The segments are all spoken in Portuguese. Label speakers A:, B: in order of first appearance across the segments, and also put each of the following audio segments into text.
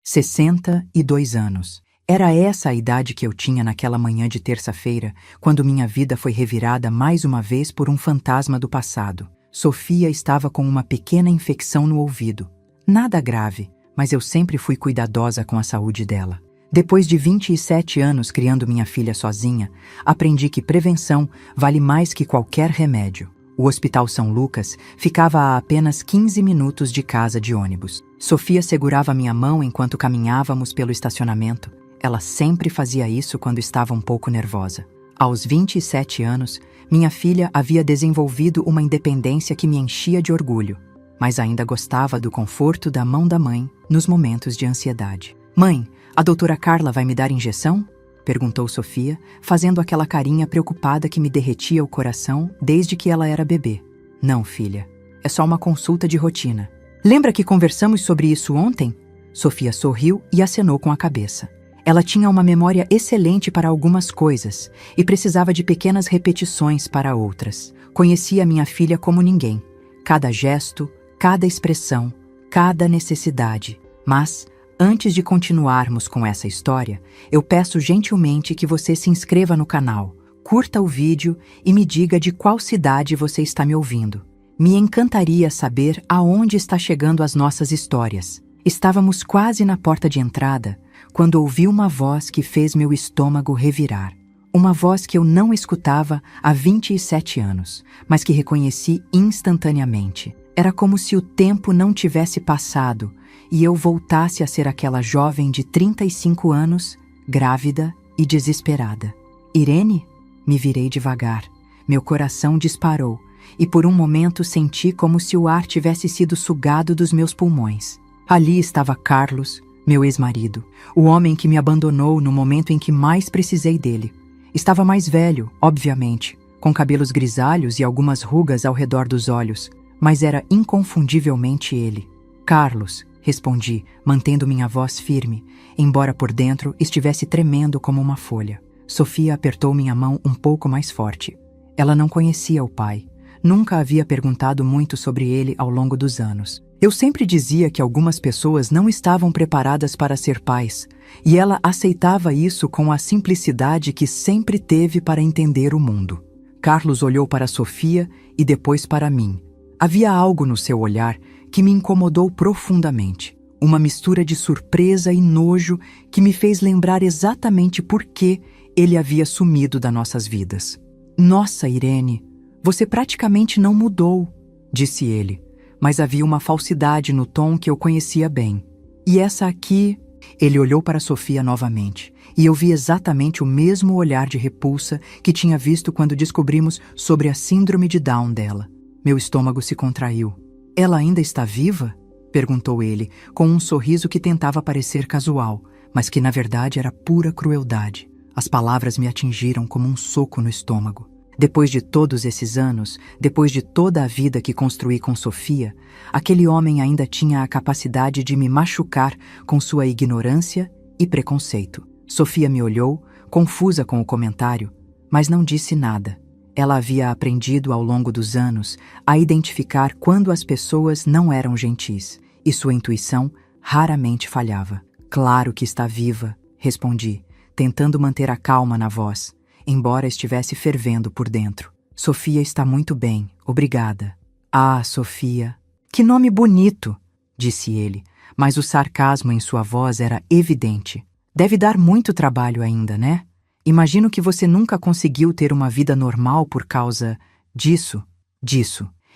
A: 62 anos. Era essa a idade que eu tinha naquela manhã de terça-feira, quando minha vida foi revirada mais uma vez por um fantasma do passado. Sofia estava com uma pequena infecção no ouvido. Nada grave, mas eu sempre fui cuidadosa com a saúde dela. Depois de 27 anos criando minha filha sozinha, aprendi que prevenção vale mais que qualquer remédio. O Hospital São Lucas ficava a apenas 15 minutos de casa de ônibus. Sofia segurava minha mão enquanto caminhávamos pelo estacionamento. Ela sempre fazia isso quando estava um pouco nervosa. Aos 27 anos, minha filha havia desenvolvido uma independência que me enchia de orgulho, mas ainda gostava do conforto da mão da mãe nos momentos de ansiedade. "Mãe, a doutora Carla vai me dar injeção?" perguntou Sofia, fazendo aquela carinha preocupada que me derretia o coração desde que ela era bebê. "Não, filha. É só uma consulta de rotina." "Lembra que conversamos sobre isso ontem?" Sofia sorriu e acenou com a cabeça. Ela tinha uma memória excelente para algumas coisas e precisava de pequenas repetições para outras. Conhecia minha filha como ninguém. Cada gesto, cada expressão, cada necessidade. Mas, antes de continuarmos com essa história, eu peço gentilmente que você se inscreva no canal, curta o vídeo e me diga de qual cidade você está me ouvindo. Me encantaria saber aonde está chegando as nossas histórias. Estávamos quase na porta de entrada quando ouvi uma voz que fez meu estômago revirar. Uma voz que eu não escutava há 27 anos, mas que reconheci instantaneamente. Era como se o tempo não tivesse passado e eu voltasse a ser aquela jovem de 35 anos, grávida e desesperada. "Irene?" Me virei devagar. Meu coração disparou e por um momento senti como se o ar tivesse sido sugado dos meus pulmões. Ali estava Carlos, meu ex-marido, o homem que me abandonou no momento em que mais precisei dele. Estava mais velho, obviamente, com cabelos grisalhos e algumas rugas ao redor dos olhos, mas era inconfundivelmente ele. "Carlos", respondi, mantendo minha voz firme, embora por dentro estivesse tremendo como uma folha. Sofia apertou minha mão um pouco mais forte. Ela não conhecia o pai. Nunca havia perguntado muito sobre ele ao longo dos anos. Eu sempre dizia que algumas pessoas não estavam preparadas para ser pais, e ela aceitava isso com a simplicidade que sempre teve para entender o mundo. Carlos olhou para Sofia e depois para mim. Havia algo no seu olhar que me incomodou profundamente. Uma mistura de surpresa e nojo que me fez lembrar exatamente por que ele havia sumido das nossas vidas. "Nossa, Irene, você praticamente não mudou", disse ele, mas havia uma falsidade no tom que eu conhecia bem. "E essa aqui?" Ele olhou para Sofia novamente, e eu vi exatamente o mesmo olhar de repulsa que tinha visto quando descobrimos sobre a síndrome de Down dela. Meu estômago se contraiu. "Ela ainda está viva?" perguntou ele, com um sorriso que tentava parecer casual, mas que na verdade era pura crueldade. As palavras me atingiram como um soco no estômago. Depois de todos esses anos, depois de toda a vida que construí com Sofia, aquele homem ainda tinha a capacidade de me machucar com sua ignorância e preconceito. Sofia me olhou, confusa com o comentário, mas não disse nada. Ela havia aprendido ao longo dos anos a identificar quando as pessoas não eram gentis, e sua intuição raramente falhava. "Claro que está viva", respondi, tentando manter a calma na voz, embora estivesse fervendo por dentro. "Sofia está muito bem, obrigada." "Ah, Sofia, que nome bonito", disse ele, mas o sarcasmo em sua voz era evidente. "Deve dar muito trabalho ainda, né? Imagino que você nunca conseguiu ter uma vida normal por causa disso."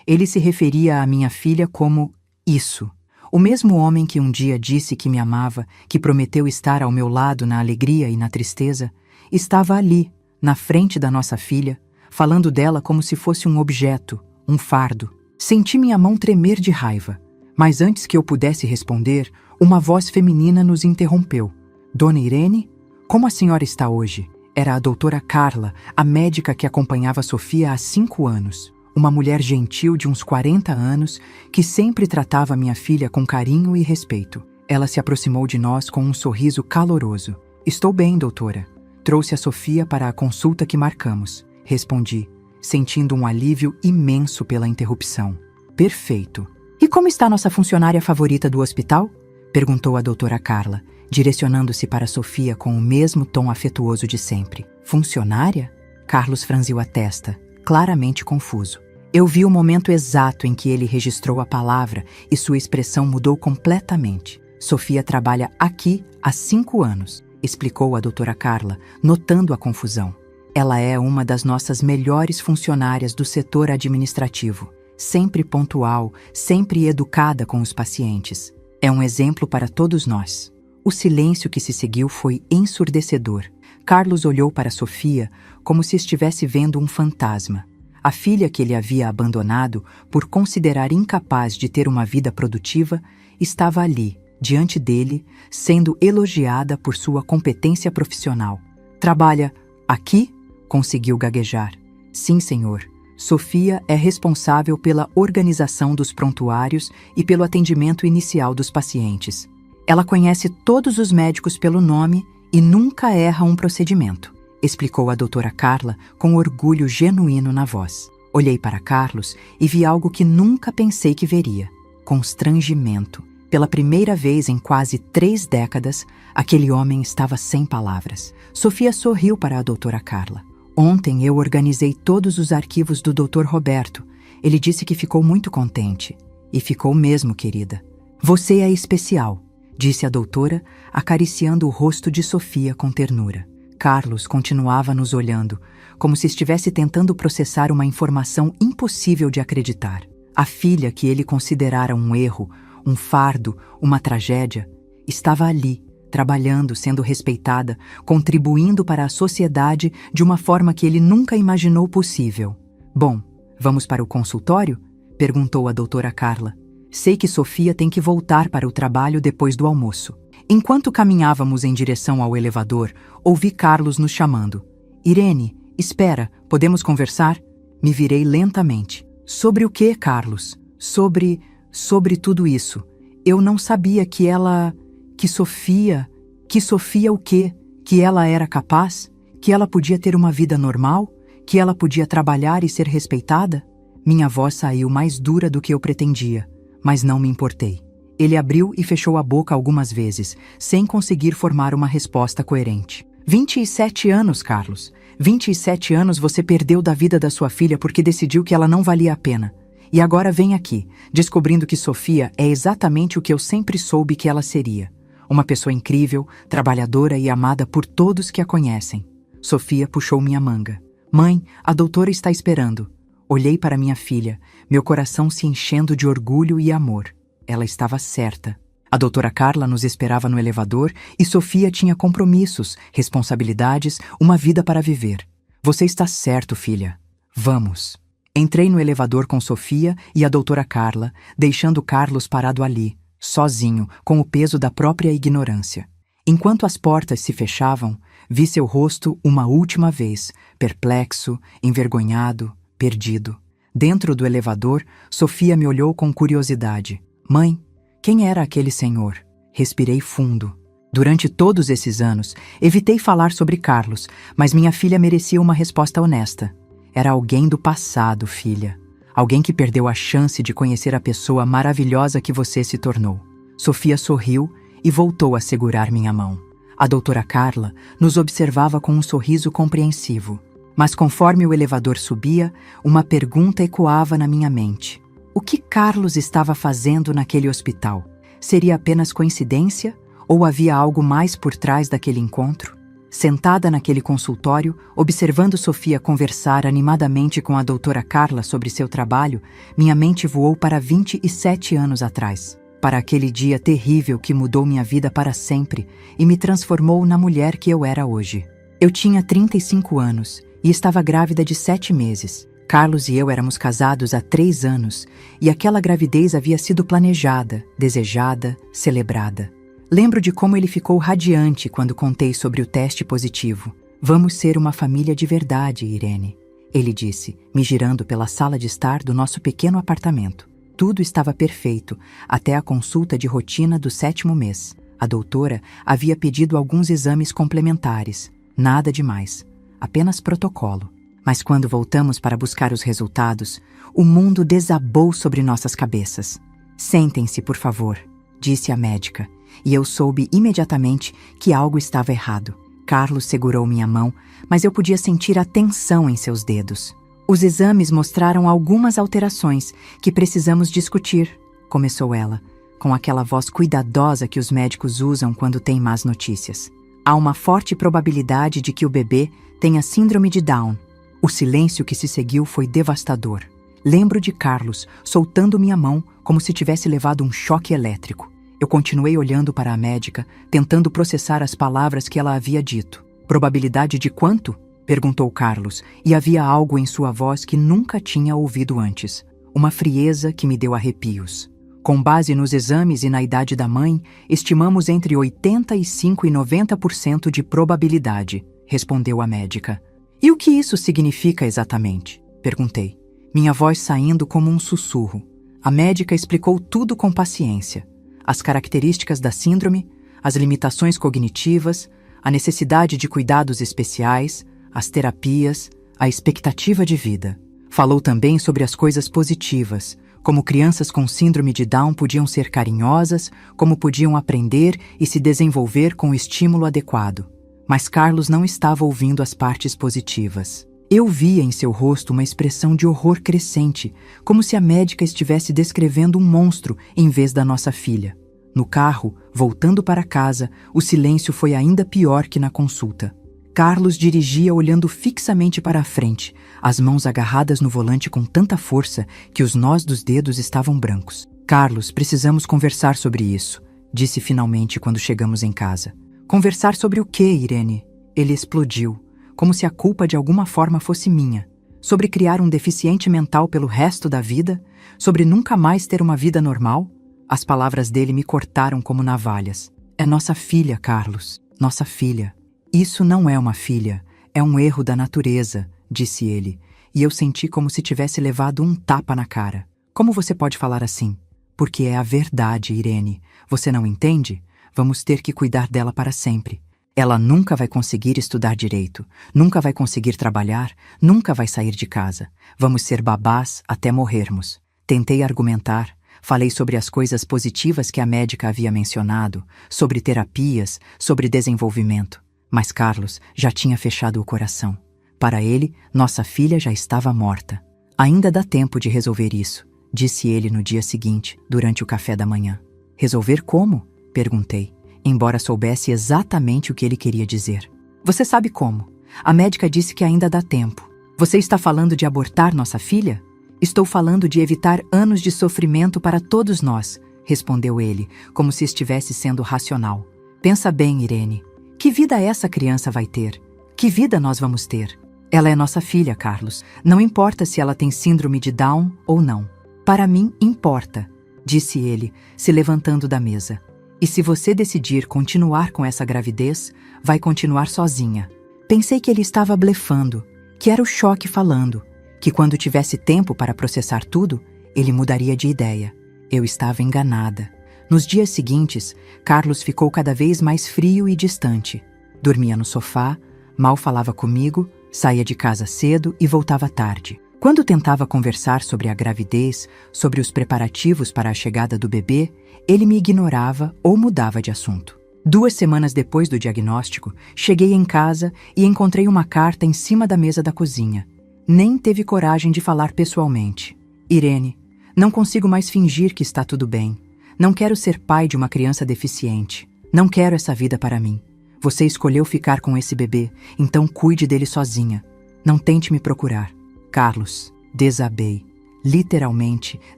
A: Ele se referia à minha filha como isso. O mesmo homem que um dia disse que me amava, que prometeu estar ao meu lado na alegria e na tristeza, estava ali, na frente da nossa filha, falando dela como se fosse um objeto, um fardo. Senti minha mão tremer de raiva, mas antes que eu pudesse responder, uma voz feminina nos interrompeu. "Dona Irene, como a senhora está hoje?" Era a doutora Carla, a médica que acompanhava Sofia há 5 anos. Uma mulher gentil de uns 40 anos que sempre tratava minha filha com carinho e respeito. Ela se aproximou de nós com um sorriso caloroso. "Estou bem, doutora. Trouxe a Sofia para a consulta que marcamos", respondi, sentindo um alívio imenso pela interrupção. "Perfeito. E como está nossa funcionária favorita do hospital?" Perguntou a doutora Carla, direcionando-se para Sofia com o mesmo tom afetuoso de sempre. Funcionária? Carlos franziu a testa, claramente confuso. Eu vi o momento exato em que ele registrou a palavra e sua expressão mudou completamente. Sofia trabalha aqui há 5 anos, explicou a doutora Carla, notando a confusão. Ela é uma das nossas melhores funcionárias do setor administrativo. Sempre pontual, sempre educada com os pacientes. É um exemplo para todos nós. O silêncio que se seguiu foi ensurdecedor. Carlos olhou para Sofia como se estivesse vendo um fantasma. A filha que ele havia abandonado por considerar incapaz de ter uma vida produtiva estava ali, diante dele, sendo elogiada por sua competência profissional. Trabalha aqui? Conseguiu gaguejar. Sim, senhor. Sofia é responsável pela organização dos prontuários e pelo atendimento inicial dos pacientes. Ela conhece todos os médicos pelo nome e nunca erra um procedimento, explicou a doutora Carla com orgulho genuíno na voz. Olhei para Carlos e vi algo que nunca pensei que veria: constrangimento. Pela primeira vez em quase 3 décadas, aquele homem estava sem palavras. Sofia sorriu para a doutora Carla. Ontem eu organizei todos os arquivos do Dr. Roberto. Ele disse que ficou muito contente. E ficou mesmo, querida. Você é especial, disse a doutora, acariciando o rosto de Sofia com ternura. Carlos continuava nos olhando, como se estivesse tentando processar uma informação impossível de acreditar. A filha que ele considerara um erro, um fardo, uma tragédia, estava ali, trabalhando, sendo respeitada, contribuindo para a sociedade de uma forma que ele nunca imaginou possível. Bom, vamos para o consultório? Perguntou a doutora Carla. Sei que Sofia tem que voltar para o trabalho depois do almoço. Enquanto caminhávamos em direção ao elevador, ouvi Carlos nos chamando. Irene, espera, podemos conversar? Me virei lentamente. Sobre o que, Carlos? Sobre tudo isso. Eu não sabia que Sofia o quê? Que ela era capaz? Que ela podia ter uma vida normal? Que ela podia trabalhar e ser respeitada? Minha voz saiu mais dura do que eu pretendia, mas não me importei. Ele abriu e fechou a boca algumas vezes, sem conseguir formar uma resposta coerente. 27 anos, Carlos. 27 anos você perdeu da vida da sua filha porque decidiu que ela não valia a pena. E agora vem aqui, descobrindo que Sofia é exatamente o que eu sempre soube que ela seria. Uma pessoa incrível, trabalhadora e amada por todos que a conhecem. Sofia puxou minha manga. Mãe, a doutora está esperando. Olhei para minha filha, meu coração se enchendo de orgulho e amor. Ela estava certa. A doutora Carla nos esperava no elevador e Sofia tinha compromissos, responsabilidades, uma vida para viver. Você está certo, filha. Vamos. Entrei no elevador com Sofia e a doutora Carla, deixando Carlos parado ali, sozinho, com o peso da própria ignorância. Enquanto as portas se fechavam, vi seu rosto uma última vez, perplexo, envergonhado, perdido. Dentro do elevador, Sofia me olhou com curiosidade. Mãe, quem era aquele senhor? Respirei fundo. Durante todos esses anos, evitei falar sobre Carlos, mas minha filha merecia uma resposta honesta. Era alguém do passado, filha. Alguém que perdeu a chance de conhecer a pessoa maravilhosa que você se tornou. Sofia sorriu e voltou a segurar minha mão. A doutora Carla nos observava com um sorriso compreensivo. Mas conforme o elevador subia, uma pergunta ecoava na minha mente. O que Carlos estava fazendo naquele hospital? Seria apenas coincidência? Ou havia algo mais por trás daquele encontro? Sentada naquele consultório, observando Sofia conversar animadamente com a doutora Carla sobre seu trabalho, minha mente voou para 27 anos atrás. Para aquele dia terrível que mudou minha vida para sempre e me transformou na mulher que eu era hoje. Eu tinha 35 anos e estava grávida de 7 meses. Carlos e eu éramos casados há 3 anos e aquela gravidez havia sido planejada, desejada, celebrada. Lembro de como ele ficou radiante quando contei sobre o teste positivo. Vamos ser uma família de verdade, Irene, ele disse, me girando pela sala de estar do nosso pequeno apartamento. Tudo estava perfeito, até a consulta de rotina do 7º mês. A doutora havia pedido alguns exames complementares. Nada demais, apenas protocolo. Mas quando voltamos para buscar os resultados, o mundo desabou sobre nossas cabeças. Sentem-se, por favor, disse a médica, e eu soube imediatamente que algo estava errado. Carlos segurou minha mão, mas eu podia sentir a tensão em seus dedos. Os exames mostraram algumas alterações que precisamos discutir, começou ela, com aquela voz cuidadosa que os médicos usam quando têm más notícias. Há uma forte probabilidade de que o bebê tenha síndrome de Down. O silêncio que se seguiu foi devastador. Lembro de Carlos soltando minha mão como se tivesse levado um choque elétrico. Eu continuei olhando para a médica, tentando processar as palavras que ela havia dito. Probabilidade de quanto? Perguntou Carlos, e havia algo em sua voz que nunca tinha ouvido antes. Uma frieza que me deu arrepios. Com base nos exames e na idade da mãe, estimamos entre 85% e 90% de probabilidade, respondeu a médica. E o que isso significa exatamente? Perguntei, minha voz saindo como um sussurro. A médica explicou tudo com paciência. As características da síndrome, as limitações cognitivas, a necessidade de cuidados especiais, as terapias, a expectativa de vida. Falou também sobre as coisas positivas, como crianças com síndrome de Down podiam ser carinhosas, como podiam aprender e se desenvolver com o estímulo adequado. Mas Carlos não estava ouvindo as partes positivas. Eu via em seu rosto uma expressão de horror crescente, como se a médica estivesse descrevendo um monstro em vez da nossa filha. No carro, voltando para casa, o silêncio foi ainda pior que na consulta. Carlos dirigia olhando fixamente para a frente, as mãos agarradas no volante com tanta força que os nós dos dedos estavam brancos. Carlos, precisamos conversar sobre isso, disse finalmente quando chegamos em casa. Conversar sobre o quê, Irene? Ele explodiu, como se a culpa de alguma forma fosse minha. Sobre criar um deficiente mental pelo resto da vida? Sobre nunca mais ter uma vida normal? As palavras dele me cortaram como navalhas. É nossa filha, Carlos. Nossa filha. Isso não é uma filha. É um erro da natureza, disse ele. E eu senti como se tivesse levado um tapa na cara. Como você pode falar assim? Porque é a verdade, Irene. Você não entende? Vamos ter que cuidar dela para sempre. Ela nunca vai conseguir estudar direito, nunca vai conseguir trabalhar, nunca vai sair de casa. Vamos ser babás até morrermos. Tentei argumentar, falei sobre as coisas positivas que a médica havia mencionado, sobre terapias, sobre desenvolvimento. Mas Carlos já tinha fechado o coração. Para ele, nossa filha já estava morta. Ainda dá tempo de resolver isso, disse ele no dia seguinte, durante o café da manhã. Resolver como? Perguntei, embora soubesse exatamente o que ele queria dizer. Você sabe como. A médica disse que ainda dá tempo. Você está falando de abortar nossa filha? Estou falando de evitar anos de sofrimento para todos nós, respondeu ele, como se estivesse sendo racional. Pensa bem, Irene. Que vida essa criança vai ter? Que vida nós vamos ter? Ela é nossa filha, Carlos. Não importa se ela tem síndrome de Down ou não. Para mim, importa, disse ele, se levantando da mesa. E se você decidir continuar com essa gravidez, vai continuar sozinha. Pensei que ele estava blefando, que era o choque falando, que quando tivesse tempo para processar tudo, ele mudaria de ideia. Eu estava enganada. Nos dias seguintes, Carlos ficou cada vez mais frio e distante. Dormia no sofá, mal falava comigo, saía de casa cedo e voltava tarde. Quando tentava conversar sobre a gravidez, sobre os preparativos para a chegada do bebê, ele me ignorava ou mudava de assunto. 2 semanas depois do diagnóstico, cheguei em casa e encontrei uma carta em cima da mesa da cozinha. Nem teve coragem de falar pessoalmente. Irene, não consigo mais fingir que está tudo bem. Não quero ser pai de uma criança deficiente. Não quero essa vida para mim. Você escolheu ficar com esse bebê, então cuide dele sozinha. Não tente me procurar. Carlos, desabei. Literalmente,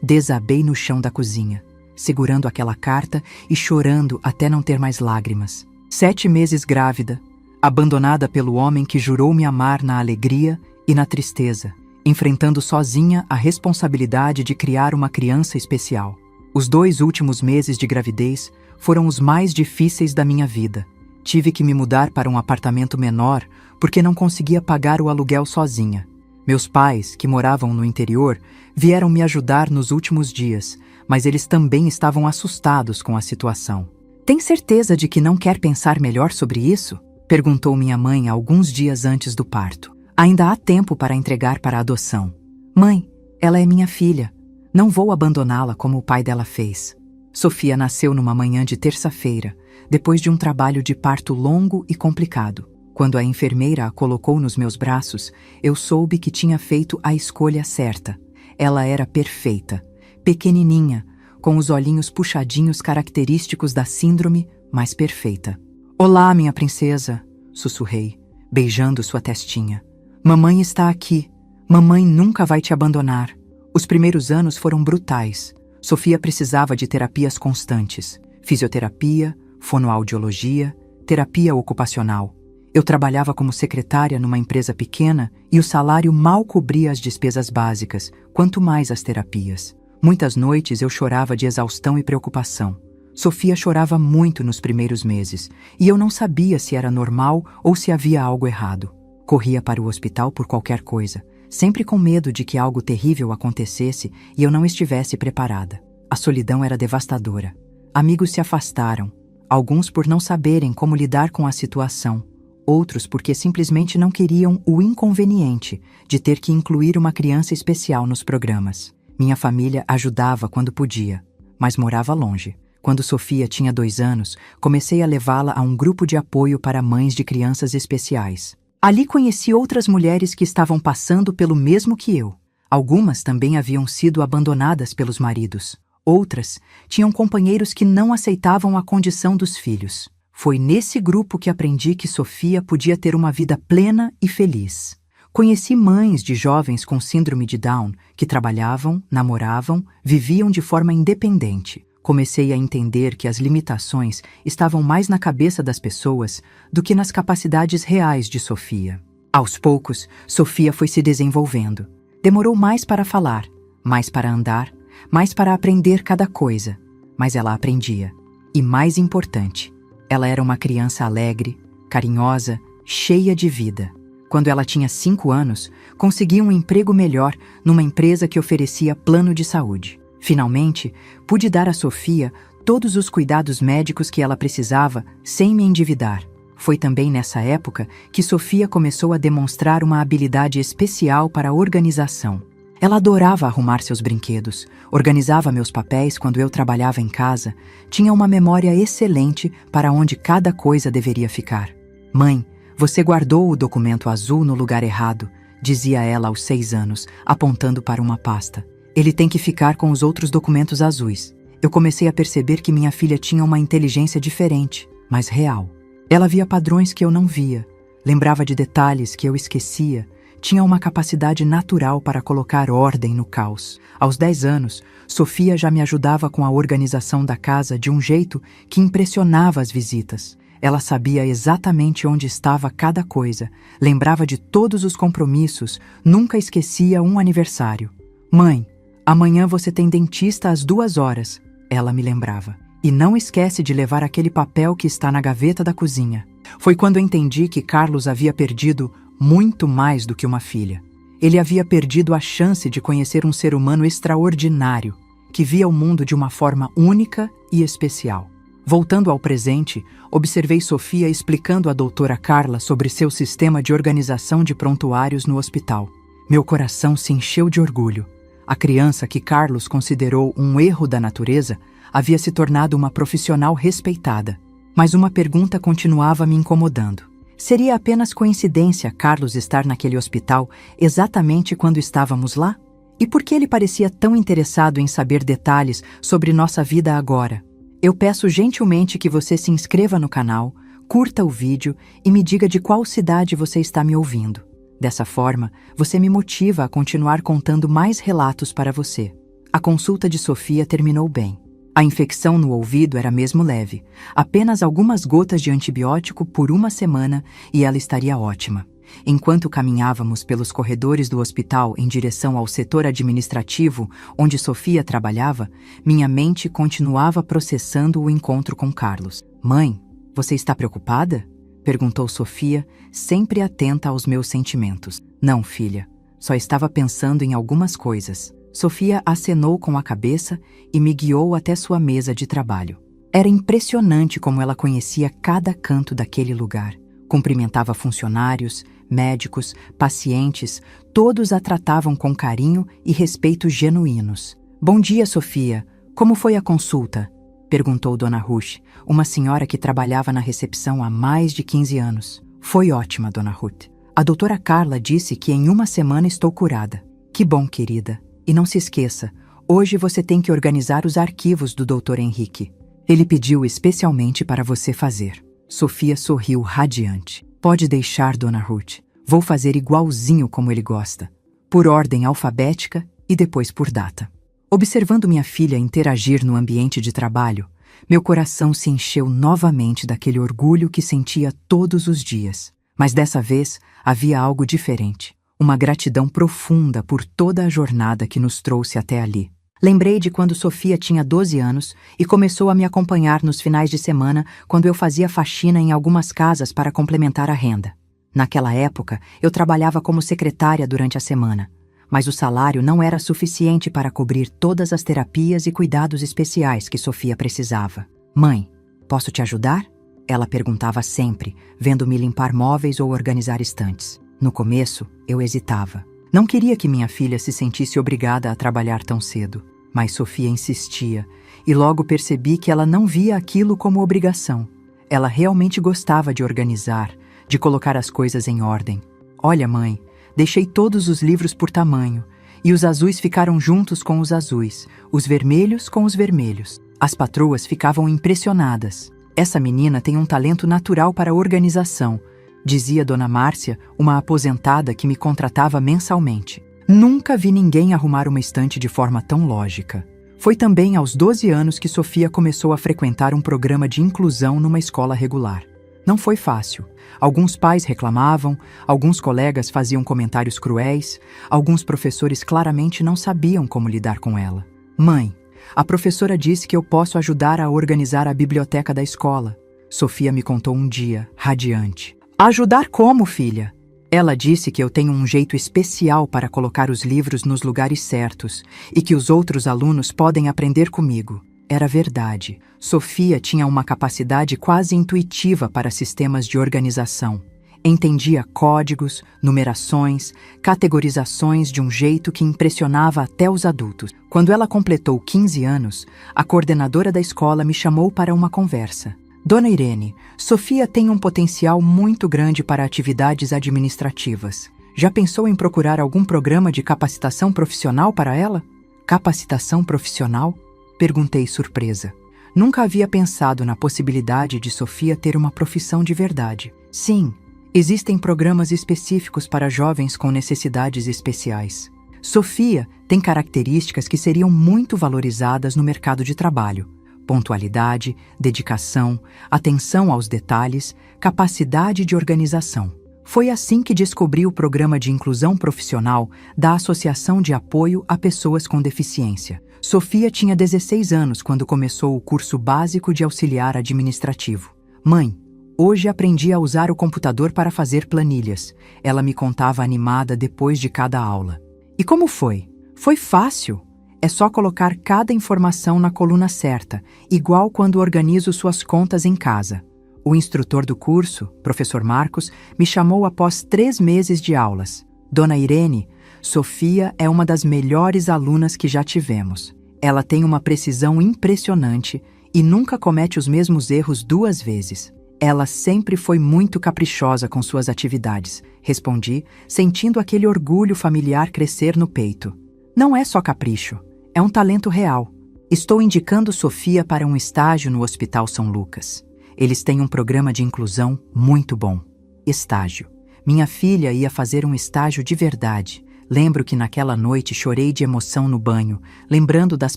A: desabei no chão da cozinha, segurando aquela carta e chorando até não ter mais lágrimas. 7 meses grávida, abandonada pelo homem que jurou me amar na alegria e na tristeza, enfrentando sozinha a responsabilidade de criar uma criança especial. Os 2 últimos meses de gravidez foram os mais difíceis da minha vida. Tive que me mudar para um apartamento menor porque não conseguia pagar o aluguel sozinha. Meus pais, que moravam no interior, vieram me ajudar nos últimos dias, mas eles também estavam assustados com a situação. Tem certeza de que não quer pensar melhor sobre isso? Perguntou minha mãe alguns dias antes do parto. Ainda há tempo para entregar para a adoção. Mãe, ela é minha filha. Não vou abandoná-la como o pai dela fez. Sofia nasceu numa manhã de terça-feira, depois de um trabalho de parto longo e complicado. Quando a enfermeira a colocou nos meus braços, eu soube que tinha feito a escolha certa. Ela era perfeita, pequenininha, com os olhinhos puxadinhos característicos da síndrome, mas perfeita. "Olá, minha princesa", sussurrei, beijando sua testinha. "Mamãe está aqui. Mamãe nunca vai te abandonar." Os primeiros anos foram brutais. Sofia precisava de terapias constantes: fisioterapia, fonoaudiologia, terapia ocupacional. Eu trabalhava como secretária numa empresa pequena e o salário mal cobria as despesas básicas, quanto mais as terapias. Muitas noites eu chorava de exaustão e preocupação. Sofia chorava muito nos primeiros meses, e eu não sabia se era normal ou se havia algo errado. Corria para o hospital por qualquer coisa, sempre com medo de que algo terrível acontecesse e eu não estivesse preparada. A solidão era devastadora. Amigos se afastaram, alguns por não saberem como lidar com a situação, outros porque simplesmente não queriam o inconveniente de ter que incluir uma criança especial nos programas. Minha família ajudava quando podia, mas morava longe. Quando Sofia tinha 2 anos, comecei a levá-la a um grupo de apoio para mães de crianças especiais. Ali conheci outras mulheres que estavam passando pelo mesmo que eu. Algumas também haviam sido abandonadas pelos maridos. Outras tinham companheiros que não aceitavam a condição dos filhos. Foi nesse grupo que aprendi que Sofia podia ter uma vida plena e feliz. Conheci mães de jovens com síndrome de Down que trabalhavam, namoravam, viviam de forma independente. Comecei a entender que as limitações estavam mais na cabeça das pessoas do que nas capacidades reais de Sofia. Aos poucos, Sofia foi se desenvolvendo. Demorou mais para falar, mais para andar, mais para aprender cada coisa, mas ela aprendia. E mais importante, ela era uma criança alegre, carinhosa, cheia de vida. Quando ela tinha 5 anos, consegui um emprego melhor numa empresa que oferecia plano de saúde. Finalmente, pude dar a Sofia todos os cuidados médicos que ela precisava sem me endividar. Foi também nessa época que Sofia começou a demonstrar uma habilidade especial para a organização. Ela adorava arrumar seus brinquedos, organizava meus papéis quando eu trabalhava em casa, tinha uma memória excelente para onde cada coisa deveria ficar. "Mãe, você guardou o documento azul no lugar errado", dizia ela aos 6 anos, apontando para uma pasta. "Ele tem que ficar com os outros documentos azuis." Eu comecei a perceber que minha filha tinha uma inteligência diferente, mas real. Ela via padrões que eu não via, lembrava de detalhes que eu esquecia, tinha uma capacidade natural para colocar ordem no caos. Aos 10 anos, Sofia já me ajudava com a organização da casa de um jeito que impressionava as visitas. Ela sabia exatamente onde estava cada coisa, lembrava de todos os compromissos, nunca esquecia um aniversário. "Mãe, amanhã você tem dentista às 2 horas", ela me lembrava. "E não esquece de levar aquele papel que está na gaveta da cozinha." Foi quando entendi que Carlos havia perdido muito mais do que uma filha. Ele havia perdido a chance de conhecer um ser humano extraordinário, que via o mundo de uma forma única e especial. Voltando ao presente, observei Sofia explicando à doutora Carla sobre seu sistema de organização de prontuários no hospital. Meu coração se encheu de orgulho. A criança que Carlos considerou um erro da natureza havia se tornado uma profissional respeitada. Mas uma pergunta continuava me incomodando. Seria apenas coincidência Carlos estar naquele hospital exatamente quando estávamos lá? E por que ele parecia tão interessado em saber detalhes sobre nossa vida agora? Eu peço gentilmente que você se inscreva no canal, curta o vídeo e me diga de qual cidade você está me ouvindo. Dessa forma, você me motiva a continuar contando mais relatos para você. A consulta de Sofia terminou bem. A infecção no ouvido era mesmo leve, apenas algumas gotas de antibiótico por 1 semana e ela estaria ótima. Enquanto caminhávamos pelos corredores do hospital em direção ao setor administrativo onde Sofia trabalhava, minha mente continuava processando o encontro com Carlos. "Mãe, você está preocupada?", perguntou Sofia, sempre atenta aos meus sentimentos. "Não, filha, só estava pensando em algumas coisas." Sofia acenou com a cabeça e me guiou até sua mesa de trabalho. Era impressionante como ela conhecia cada canto daquele lugar. Cumprimentava funcionários, médicos, pacientes, todos a tratavam com carinho e respeito genuínos. "Bom dia, Sofia. Como foi a consulta?", Perguntou Dona Ruth, uma senhora que trabalhava na recepção há mais de 15 anos. Foi ótima, Dona Ruth. A doutora Carla disse que em uma semana estou curada. Que bom, querida. E não se esqueça, hoje você tem que organizar os arquivos do Dr. Henrique. Ele pediu especialmente para você fazer. Sofia sorriu radiante. Pode deixar, Dona Ruth. Vou fazer igualzinho como ele gosta. Por ordem alfabética e depois por data. Observando minha filha interagir no ambiente de trabalho, meu coração se encheu novamente daquele orgulho que sentia todos os dias. Mas dessa vez havia algo diferente. Uma gratidão profunda por toda a jornada que nos trouxe até ali. Lembrei de quando Sofia tinha 12 anos e começou a me acompanhar nos finais de semana quando eu fazia faxina em algumas casas para complementar a renda. Naquela época, eu trabalhava como secretária durante a semana, mas o salário não era suficiente para cobrir todas as terapias e cuidados especiais que Sofia precisava. Mãe, posso te ajudar? Ela perguntava sempre, vendo-me limpar móveis ou organizar estantes. No começo, eu hesitava. Não queria que minha filha se sentisse obrigada a trabalhar tão cedo. Mas Sofia insistia, e logo percebi que ela não via aquilo como obrigação. Ela realmente gostava de organizar, de colocar as coisas em ordem. Olha, mãe, deixei todos os livros por tamanho, e os azuis ficaram juntos com os azuis, os vermelhos com os vermelhos. As patroas ficavam impressionadas. Essa menina tem um talento natural para organização, dizia Dona Márcia, uma aposentada que me contratava mensalmente. Nunca vi ninguém arrumar uma estante de forma tão lógica. Foi também aos 12 anos que Sofia começou a frequentar um programa de inclusão numa escola regular. Não foi fácil. Alguns pais reclamavam, alguns colegas faziam comentários cruéis, alguns professores claramente não sabiam como lidar com ela. Mãe, a professora disse que eu posso ajudar a organizar a biblioteca da escola. Sofia me contou um dia, radiante. Ajudar como, filha? Ela disse que eu tenho um jeito especial para colocar os livros nos lugares certos e que os outros alunos podem aprender comigo. Era verdade. Sofia tinha uma capacidade quase intuitiva para sistemas de organização. Entendia códigos, numerações, categorizações de um jeito que impressionava até os adultos. Quando ela completou 15 anos, a coordenadora da escola me chamou para uma conversa. Dona Irene, Sofia tem um potencial muito grande para atividades administrativas. Já pensou em procurar algum programa de capacitação profissional para ela? Capacitação profissional? Perguntei surpresa. Nunca havia pensado na possibilidade de Sofia ter uma profissão de verdade. Sim, existem programas específicos para jovens com necessidades especiais. Sofia tem características que seriam muito valorizadas no mercado de trabalho. Pontualidade, dedicação, atenção aos detalhes, capacidade de organização. Foi assim que descobri o programa de inclusão profissional da Associação de Apoio a Pessoas com Deficiência. Sofia tinha 16 anos quando começou o curso básico de auxiliar administrativo. Mãe, hoje aprendi a usar o computador para fazer planilhas. Ela me contava animada depois de cada aula. E como foi? Foi fácil. É só colocar cada informação na coluna certa, igual quando organizo suas contas em casa. O instrutor do curso, professor Marcos, me chamou após 3 meses de aulas. Dona Irene, Sofia é uma das melhores alunas que já tivemos. Ela tem uma precisão impressionante e nunca comete os mesmos erros 2 vezes. Ela sempre foi muito caprichosa com suas atividades, respondi, sentindo aquele orgulho familiar crescer no peito. Não é só capricho. É um talento real. Estou indicando Sofia para um estágio no Hospital São Lucas. Eles têm um programa de inclusão muito bom. Estágio. Minha filha ia fazer um estágio de verdade. Lembro que naquela noite chorei de emoção no banho, lembrando das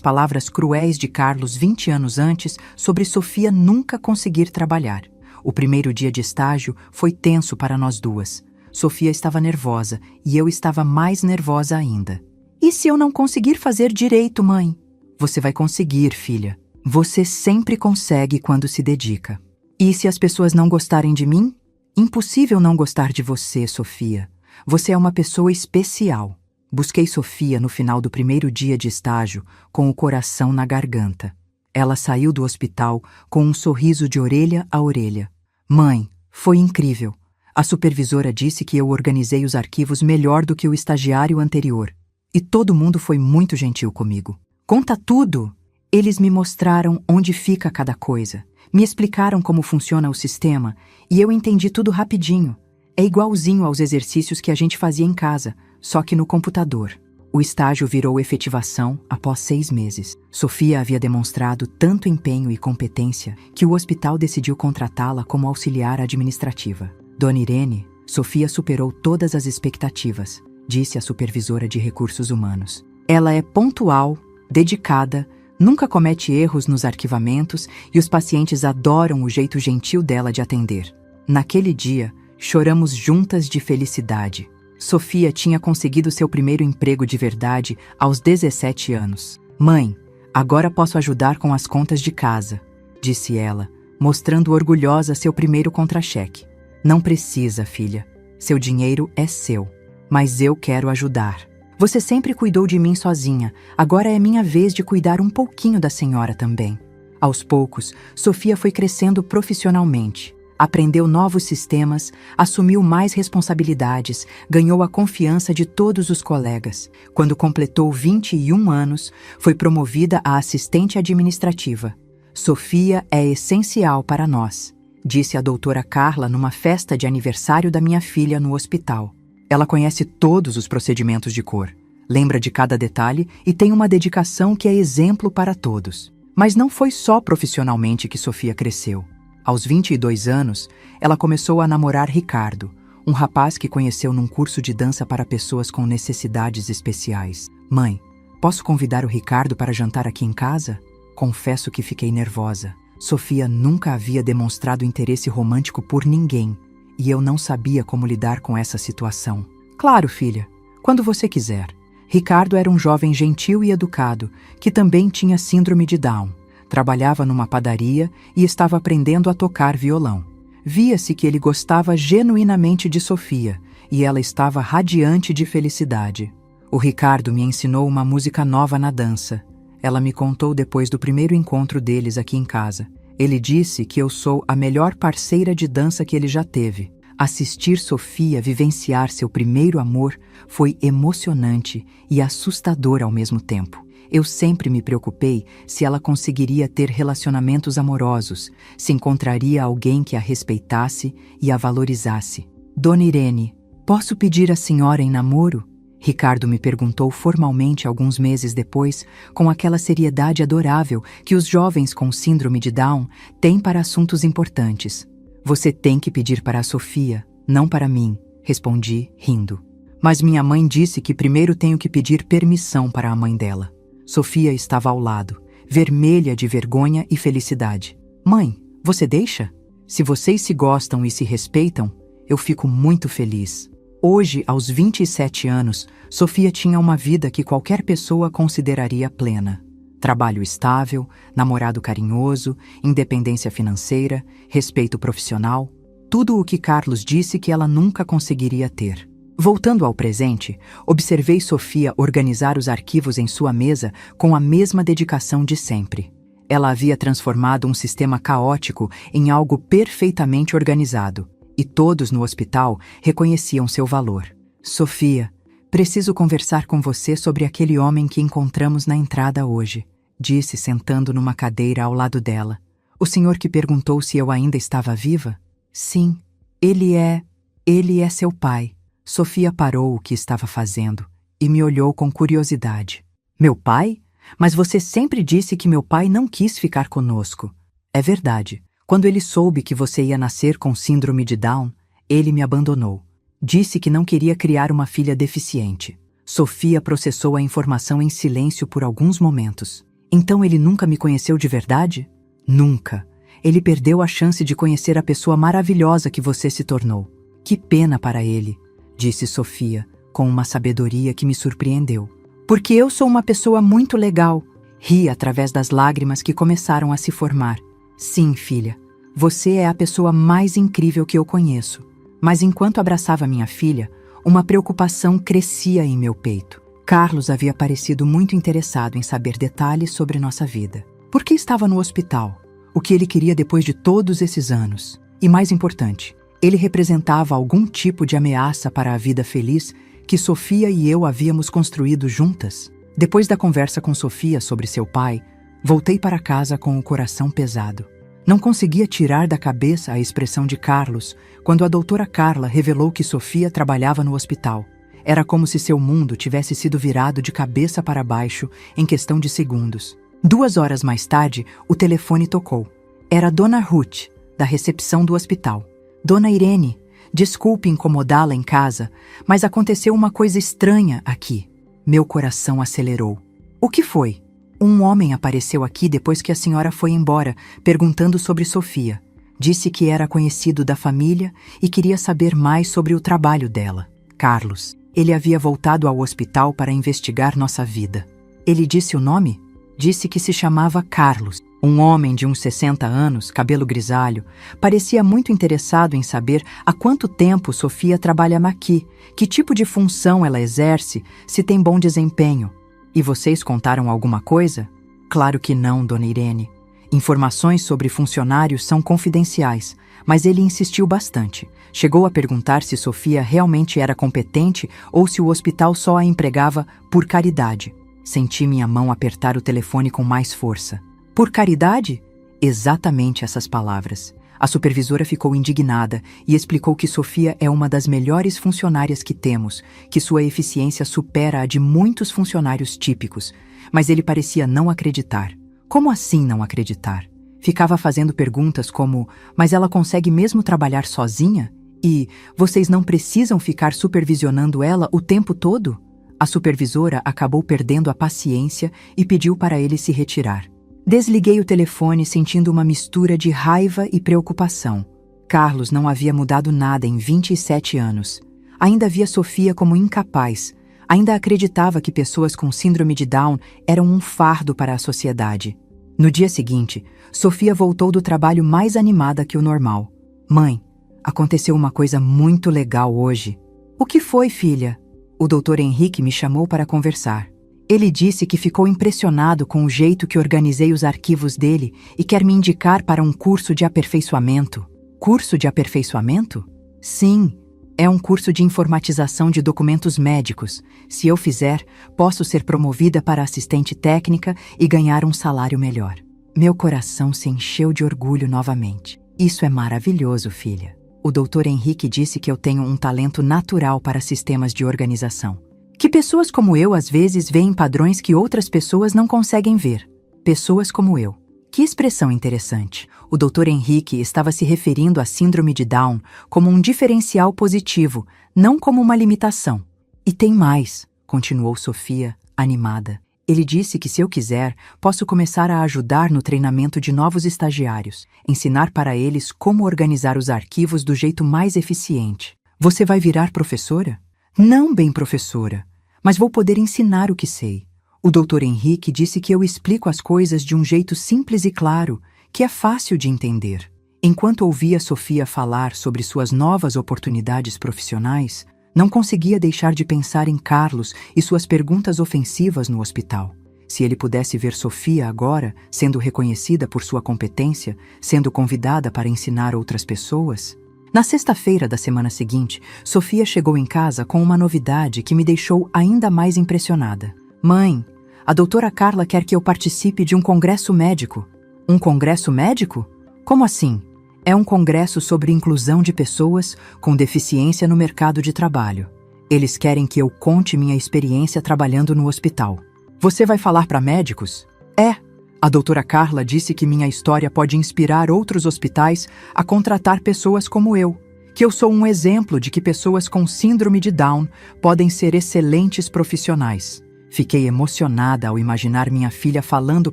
A: palavras cruéis de Carlos 20 anos antes sobre Sofia nunca conseguir trabalhar. O primeiro dia de estágio foi tenso para nós duas. Sofia estava nervosa e eu estava mais nervosa ainda. E se eu não conseguir fazer direito, mãe? Você vai conseguir, filha. Você sempre consegue quando se dedica. E se as pessoas não gostarem de mim? Impossível não gostar de você, Sofia. Você é uma pessoa especial. Busquei Sofia no final do primeiro dia de estágio, com o coração na garganta. Ela saiu do hospital com um sorriso de orelha a orelha. Mãe, foi incrível. A supervisora disse que eu organizei os arquivos melhor do que o estagiário anterior. E todo mundo foi muito gentil comigo. Conta tudo! Eles me mostraram onde fica cada coisa, me explicaram como funciona o sistema e eu entendi tudo rapidinho. É igualzinho aos exercícios que a gente fazia em casa, só que no computador. O estágio virou efetivação após 6 meses. Sofia havia demonstrado tanto empenho e competência que o hospital decidiu contratá-la como auxiliar administrativa. Dona Irene, Sofia superou todas as expectativas, disse a supervisora de recursos humanos. Ela é pontual, dedicada, nunca comete erros nos arquivamentos e os pacientes adoram o jeito gentil dela de atender. Naquele dia, choramos juntas de felicidade. Sofia tinha conseguido seu primeiro emprego de verdade aos 17 anos. Mãe, agora posso ajudar com as contas de casa, disse ela, mostrando orgulhosa seu primeiro contra-cheque. Não precisa, filha. Seu dinheiro é seu. Mas eu quero ajudar. Você sempre cuidou de mim sozinha. Agora é minha vez de cuidar um pouquinho da senhora também. Aos poucos, Sofia foi crescendo profissionalmente. Aprendeu novos sistemas, assumiu mais responsabilidades, ganhou a confiança de todos os colegas. Quando completou 21 anos, foi promovida a assistente administrativa. Sofia é essencial para nós, disse a doutora Carla numa festa de aniversário da minha filha no hospital. Ela conhece todos os procedimentos de cor, lembra de cada detalhe e tem uma dedicação que é exemplo para todos. Mas não foi só profissionalmente que Sofia cresceu. Aos 22 anos, ela começou a namorar Ricardo, um rapaz que conheceu num curso de dança para pessoas com necessidades especiais. Mãe, posso convidar o Ricardo para jantar aqui em casa? Confesso que fiquei nervosa. Sofia nunca havia demonstrado interesse romântico por ninguém, e eu não sabia como lidar com essa situação. Claro, filha, quando você quiser. Ricardo era um jovem gentil e educado, que também tinha síndrome de Down. Trabalhava numa padaria e estava aprendendo a tocar violão. Via-se que ele gostava genuinamente de Sofia, e ela estava radiante de felicidade. O Ricardo me ensinou uma música nova na dança. Ela me contou depois do primeiro encontro deles aqui em casa. Ele disse que eu sou a melhor parceira de dança que ele já teve. Assistir Sofia vivenciar seu primeiro amor foi emocionante e assustador ao mesmo tempo. Eu sempre me preocupei se ela conseguiria ter relacionamentos amorosos, se encontraria alguém que a respeitasse e a valorizasse. Dona Irene, posso pedir a senhora em namoro? Ricardo me perguntou formalmente alguns meses depois, com aquela seriedade adorável que os jovens com síndrome de Down têm para assuntos importantes. Você tem que pedir para a Sofia, não para mim, respondi, rindo. Mas minha mãe disse que primeiro tenho que pedir permissão para a mãe dela. Sofia estava ao lado, vermelha de vergonha e felicidade. Mãe, você deixa? Se vocês se gostam e se respeitam, eu fico muito feliz. Hoje, aos 27 anos, Sofia tinha uma vida que qualquer pessoa consideraria plena. Trabalho estável, namorado carinhoso, independência financeira, respeito profissional, tudo o que Carlos disse que ela nunca conseguiria ter. Voltando ao presente, observei Sofia organizar os arquivos em sua mesa com a mesma dedicação de sempre. Ela havia transformado um sistema caótico em algo perfeitamente organizado, e todos no hospital reconheciam seu valor. Sofia, preciso conversar com você sobre aquele homem que encontramos na entrada hoje, disse sentando numa cadeira ao lado dela. O senhor que perguntou se eu ainda estava viva? Sim, ele é seu pai. Sofia parou o que estava fazendo e me olhou com curiosidade. Meu pai? Mas você sempre disse que meu pai não quis ficar conosco. É verdade. Quando ele soube que você ia nascer com síndrome de Down, ele me abandonou. Disse que não queria criar uma filha deficiente. Sofia processou a informação em silêncio por alguns momentos. Então ele nunca me conheceu de verdade? Nunca. Ele perdeu a chance de conhecer a pessoa maravilhosa que você se tornou. Que pena para ele, disse Sofia, com uma sabedoria que me surpreendeu. Porque eu sou uma pessoa muito legal. Ri através das lágrimas que começaram a se formar. Sim, filha, você é a pessoa mais incrível que eu conheço. Mas enquanto abraçava minha filha, uma preocupação crescia em meu peito. Carlos havia parecido muito interessado em saber detalhes sobre nossa vida. Por que estava no hospital? O que ele queria depois de todos esses anos? E mais importante, ele representava algum tipo de ameaça para a vida feliz que Sofia e eu havíamos construído juntas? Depois da conversa com Sofia sobre seu pai, Voltei para casa com o coração pesado. Não conseguia tirar da cabeça a expressão de Carlos quando a doutora Carla revelou que Sofia trabalhava no hospital. Era como se seu mundo tivesse sido virado de cabeça para baixo em questão de segundos. 2 horas mais tarde, o telefone tocou. Era Dona Ruth, da recepção do hospital. Dona Irene, desculpe incomodá-la em casa, mas aconteceu uma coisa estranha aqui. Meu coração acelerou. O que foi? Um homem apareceu aqui depois que a senhora foi embora, perguntando sobre Sofia. Disse que era conhecido da família e queria saber mais sobre o trabalho dela. Carlos. Ele havia voltado ao hospital para investigar nossa vida. Ele disse o nome? Disse que se chamava Carlos. Um homem de uns 60 anos, cabelo grisalho, parecia muito interessado em saber há quanto tempo Sofia trabalha aqui, que tipo de função ela exerce, se tem bom desempenho. E vocês contaram alguma coisa? Claro que não, Dona Irene. Informações sobre funcionários são confidenciais, mas ele insistiu bastante. Chegou a perguntar se Sofia realmente era competente ou se o hospital só a empregava por caridade. Senti minha mão apertar o telefone com mais força. Por caridade? Exatamente essas palavras. A supervisora ficou indignada e explicou que Sofia é uma das melhores funcionárias que temos, que sua eficiência supera a de muitos funcionários típicos. Mas ele parecia não acreditar. Como assim não acreditar? Ficava fazendo perguntas como: mas ela consegue mesmo trabalhar sozinha? E vocês não precisam ficar supervisionando ela o tempo todo? A supervisora acabou perdendo a paciência e pediu para ele se retirar. Desliguei o telefone sentindo uma mistura de raiva e preocupação. Carlos não havia mudado nada em 27 anos. Ainda via Sofia como incapaz. Ainda acreditava que pessoas com síndrome de Down eram um fardo para a sociedade. No dia seguinte, Sofia voltou do trabalho mais animada que o normal. Mãe, aconteceu uma coisa muito legal hoje. O que foi, filha? O Dr. Henrique me chamou para conversar. Ele disse que ficou impressionado com o jeito que organizei os arquivos dele e quer me indicar para um curso de aperfeiçoamento. Curso de aperfeiçoamento? Sim, é um curso de informatização de documentos médicos. Se eu fizer, posso ser promovida para assistente técnica e ganhar um salário melhor. Meu coração se encheu de orgulho novamente. Isso é maravilhoso, filha. O Dr. Henrique disse que eu tenho um talento natural para sistemas de organização. Que pessoas como eu às vezes veem padrões que outras pessoas não conseguem ver. Pessoas como eu. Que expressão interessante. O Dr. Henrique estava se referindo à síndrome de Down como um diferencial positivo, não como uma limitação. E tem mais, continuou Sofia, animada. Ele disse que se eu quiser, posso começar a ajudar no treinamento de novos estagiários, ensinar para eles como organizar os arquivos do jeito mais eficiente. Você vai virar professora? Não bem professora, mas vou poder ensinar o que sei. O Dr. Henrique disse que eu explico as coisas de um jeito simples e claro, que é fácil de entender. Enquanto ouvia Sofia falar sobre suas novas oportunidades profissionais, não conseguia deixar de pensar em Carlos e suas perguntas ofensivas no hospital. Se ele pudesse ver Sofia agora, sendo reconhecida por sua competência, sendo convidada para ensinar outras pessoas... Na sexta-feira da semana seguinte, Sofia chegou em casa com uma novidade que me deixou ainda mais impressionada. Mãe, a doutora Carla quer que eu participe de um congresso médico. Um congresso médico? Como assim? É um congresso sobre inclusão de pessoas com deficiência no mercado de trabalho. Eles querem que eu conte minha experiência trabalhando no hospital. Você vai falar para médicos? É. A doutora Carla disse que minha história pode inspirar outros hospitais a contratar pessoas como eu, que eu sou um exemplo de que pessoas com síndrome de Down podem ser excelentes profissionais. Fiquei emocionada ao imaginar minha filha falando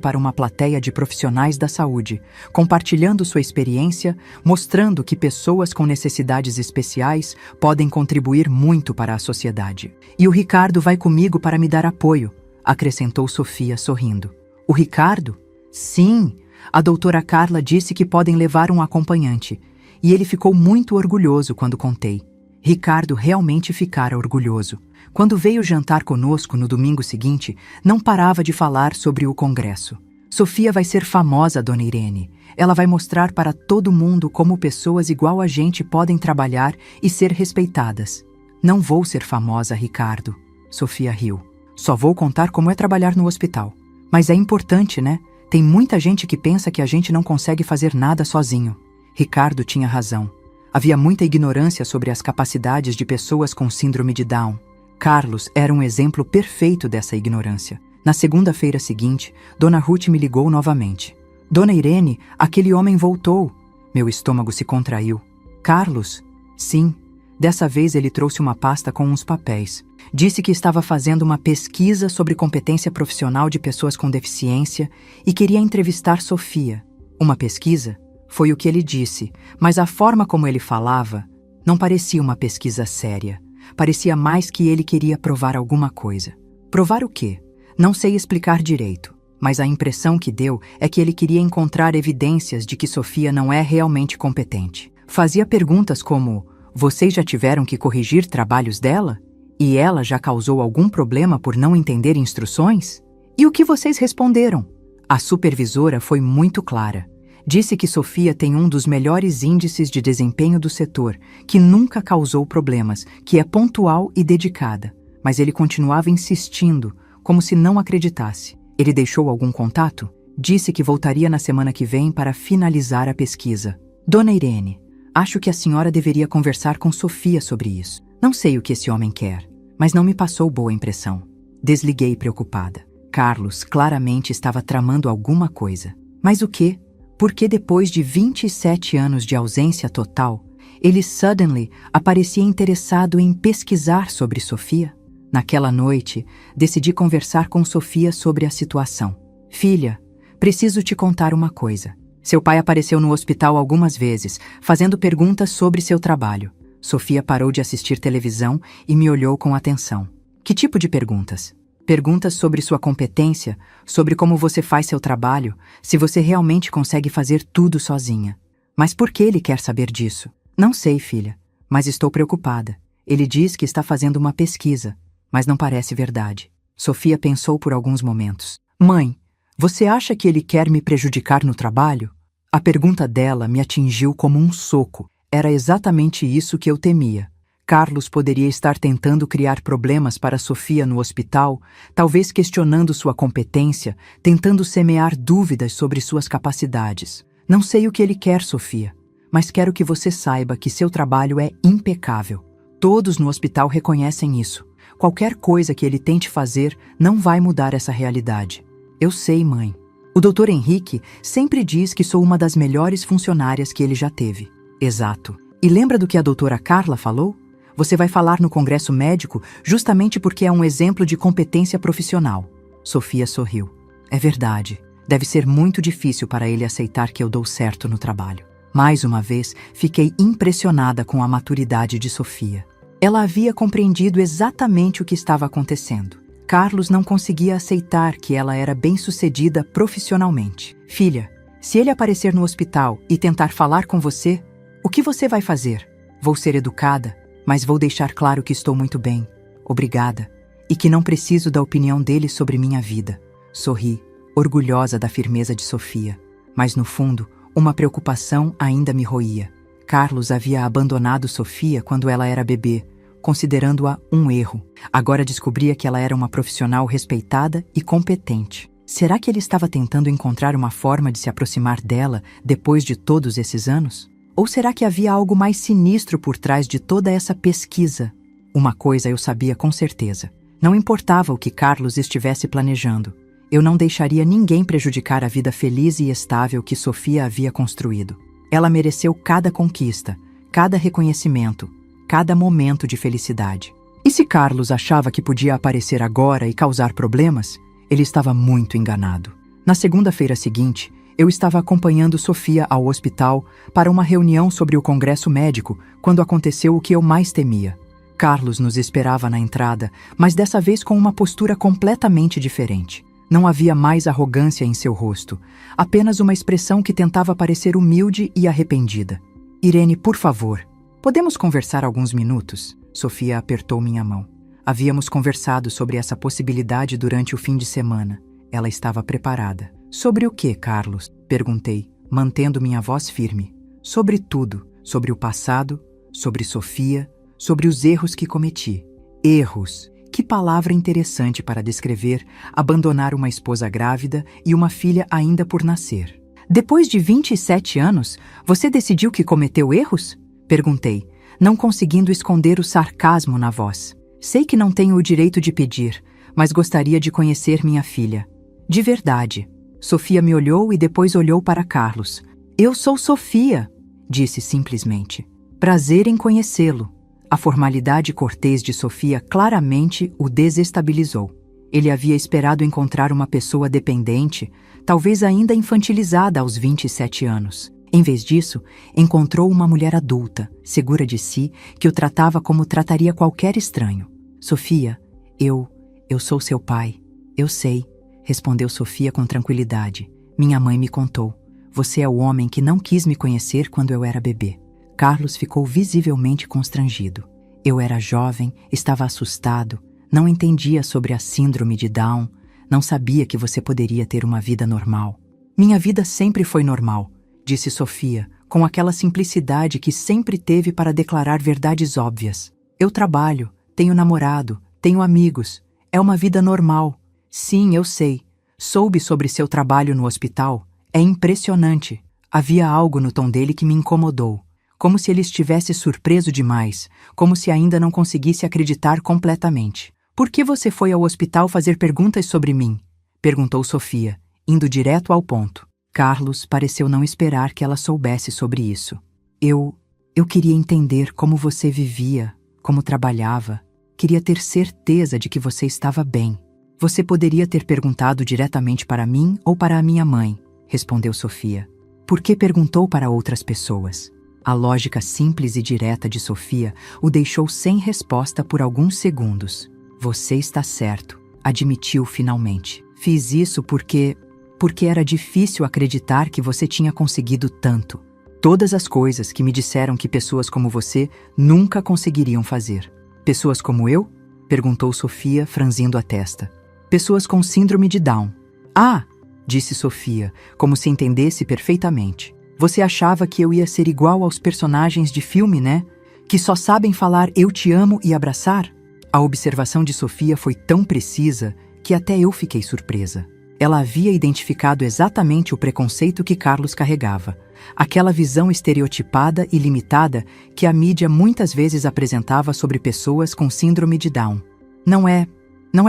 A: para uma plateia de profissionais da saúde, compartilhando sua experiência, mostrando que pessoas com necessidades especiais podem contribuir muito para a sociedade. E o Ricardo vai comigo para me dar apoio, acrescentou Sofia sorrindo. O Ricardo? Sim, a doutora Carla disse que podem levar um acompanhante, e ele ficou muito orgulhoso quando contei. Ricardo realmente ficara orgulhoso. Quando veio jantar conosco no domingo seguinte, não parava de falar sobre o congresso. Sofia vai ser famosa, Dona Irene. Ela vai mostrar para todo mundo como pessoas igual a gente podem trabalhar e ser respeitadas. Não vou ser famosa, Ricardo. Sofia riu. Só vou contar como é trabalhar no hospital. Mas é importante, né? Tem muita gente que pensa que a gente não consegue fazer nada sozinho. Ricardo tinha razão. Havia muita ignorância sobre as capacidades de pessoas com síndrome de Down. Carlos era um exemplo perfeito dessa ignorância. Na segunda-feira seguinte, Dona Ruth me ligou novamente. Dona Irene, aquele homem voltou. Meu estômago se contraiu. Carlos? Sim. Dessa vez ele trouxe uma pasta com uns papéis. Disse que estava fazendo uma pesquisa sobre competência profissional de pessoas com deficiência e queria entrevistar Sofia. Uma pesquisa? Foi o que ele disse, mas a forma como ele falava não parecia uma pesquisa séria. Parecia mais que ele queria provar alguma coisa. Provar o quê? Não sei explicar direito, mas a impressão que deu é que ele queria encontrar evidências de que Sofia não é realmente competente. Fazia perguntas como: vocês já tiveram que corrigir trabalhos dela? E ela já causou algum problema por não entender instruções? E o que vocês responderam? A supervisora foi muito clara. Disse que Sofia tem um dos melhores índices de desempenho do setor, que nunca causou problemas, que é pontual e dedicada. Mas ele continuava insistindo, como se não acreditasse. Ele deixou algum contato? Disse que voltaria na semana que vem para finalizar a pesquisa. Dona Irene, acho que a senhora deveria conversar com Sofia sobre isso. Não sei o que esse homem quer, mas não me passou boa impressão. Desliguei preocupada. Carlos claramente estava tramando alguma coisa. Mas o quê? Porque depois de 27 anos de ausência total, ele suddenly aparecia interessado em pesquisar sobre Sofia? Naquela noite, decidi conversar com Sofia sobre a situação. Filha, preciso te contar uma coisa. Seu pai apareceu no hospital algumas vezes, fazendo perguntas sobre seu trabalho. Sofia parou de assistir televisão e me olhou com atenção. Que tipo de perguntas? Perguntas sobre sua competência, sobre como você faz seu trabalho, se você realmente consegue fazer tudo sozinha. Mas por que ele quer saber disso? Não sei, filha, mas estou preocupada. Ele diz que está fazendo uma pesquisa, mas não parece verdade. Sofia pensou por alguns momentos. Mãe, você acha que ele quer me prejudicar no trabalho? A pergunta dela me atingiu como um soco. Era exatamente isso que eu temia. Carlos poderia estar tentando criar problemas para Sofia no hospital, talvez questionando sua competência, tentando semear dúvidas sobre suas capacidades. Não sei o que ele quer, Sofia, mas quero que você saiba que seu trabalho é impecável. Todos no hospital reconhecem isso. Qualquer coisa que ele tente fazer não vai mudar essa realidade. Eu sei, mãe. O Dr. Henrique sempre diz que sou uma das melhores funcionárias que ele já teve. Exato. E lembra do que a doutora Carla falou? Você vai falar no congresso médico justamente porque é um exemplo de competência profissional. Sofia sorriu. É verdade. Deve ser muito difícil para ele aceitar que eu dou certo no trabalho. Mais uma vez, fiquei impressionada com a maturidade de Sofia. Ela havia compreendido exatamente o que estava acontecendo. Carlos não conseguia aceitar que ela era bem-sucedida profissionalmente. Filha, se ele aparecer no hospital e tentar falar com você, o que você vai fazer? Vou ser educada, mas vou deixar claro que estou muito bem, obrigada, e que não preciso da opinião dele sobre minha vida. Sorri, orgulhosa da firmeza de Sofia, mas no fundo, uma preocupação ainda me roía. Carlos havia abandonado Sofia quando ela era bebê, considerando-a um erro. Agora descobria que ela era uma profissional respeitada e competente. Será que ele estava tentando encontrar uma forma de se aproximar dela depois de todos esses anos? Ou será que havia algo mais sinistro por trás de toda essa pesquisa? Uma coisa eu sabia com certeza. Não importava o que Carlos estivesse planejando. Eu não deixaria ninguém prejudicar a vida feliz e estável que Sofia havia construído. Ela mereceu cada conquista, cada reconhecimento, cada momento de felicidade. E se Carlos achava que podia aparecer agora e causar problemas, ele estava muito enganado. Na segunda-feira seguinte, eu estava acompanhando Sofia ao hospital para uma reunião sobre o congresso médico quando aconteceu o que eu mais temia. Carlos nos esperava na entrada, mas dessa vez com uma postura completamente diferente. Não havia mais arrogância em seu rosto, apenas uma expressão que tentava parecer humilde e arrependida. Irene, por favor, podemos conversar alguns minutos? Sofia apertou minha mão. Havíamos conversado sobre essa possibilidade durante o fim de semana. Ela estava preparada. Sobre o que, Carlos? Perguntei, mantendo minha voz firme. Sobre tudo. Sobre o passado, sobre Sofia, sobre os erros que cometi. Erros que palavra interessante para descrever abandonar uma esposa grávida e uma filha ainda por nascer. Depois de 27 anos, você decidiu que cometeu erros? Perguntei, não conseguindo esconder o sarcasmo na voz. Sei que não tenho o direito de pedir, mas gostaria de conhecer minha filha. De verdade. Sofia me olhou e depois olhou para Carlos. Eu sou Sofia, disse simplesmente. Prazer em conhecê-lo. A formalidade cortês de Sofia claramente o desestabilizou. Ele havia esperado encontrar uma pessoa dependente, talvez ainda infantilizada aos 27 anos. Em vez disso, encontrou uma mulher adulta, segura de si, que o tratava como trataria qualquer estranho. Sofia, eu sou seu pai. Eu sei, respondeu Sofia com tranquilidade. Minha mãe me contou. Você é o homem que não quis me conhecer quando eu era bebê. Carlos ficou visivelmente constrangido. Eu era jovem, estava assustado, não entendia sobre a síndrome de Down, não sabia que você poderia ter uma vida normal. Minha vida sempre foi normal, disse Sofia, com aquela simplicidade que sempre teve para declarar verdades óbvias. Eu trabalho, tenho namorado, tenho amigos. É uma vida normal. Sim, eu sei. Soube sobre seu trabalho no hospital. É impressionante. Havia algo no tom dele que me incomodou. Como se ele estivesse surpreso demais, como se ainda não conseguisse acreditar completamente. Por que você foi ao hospital fazer perguntas sobre mim? Perguntou Sofia, indo direto ao ponto. Carlos pareceu não esperar que ela soubesse sobre isso. Eu queria entender como você vivia, como trabalhava. Queria ter certeza de que você estava bem. Você poderia ter perguntado diretamente para mim ou para a minha mãe, respondeu Sofia. Por que perguntou para outras pessoas? A lógica simples e direta de Sofia o deixou sem resposta por alguns segundos. Você está certo, admitiu finalmente. Fiz isso porque era difícil acreditar que você tinha conseguido tanto. Todas as coisas que me disseram que pessoas como você nunca conseguiriam fazer. Pessoas como eu? Perguntou Sofia, franzindo a testa. Pessoas com síndrome de Down. Ah! Disse Sofia, como se entendesse perfeitamente. Você achava que eu ia ser igual aos personagens de filme, né? Que só sabem falar eu te amo e abraçar? A observação de Sofia foi tão precisa que até eu fiquei surpresa. Ela havia identificado exatamente o preconceito que Carlos carregava. Aquela visão estereotipada e limitada que a mídia muitas vezes apresentava sobre pessoas com síndrome de Down. Não é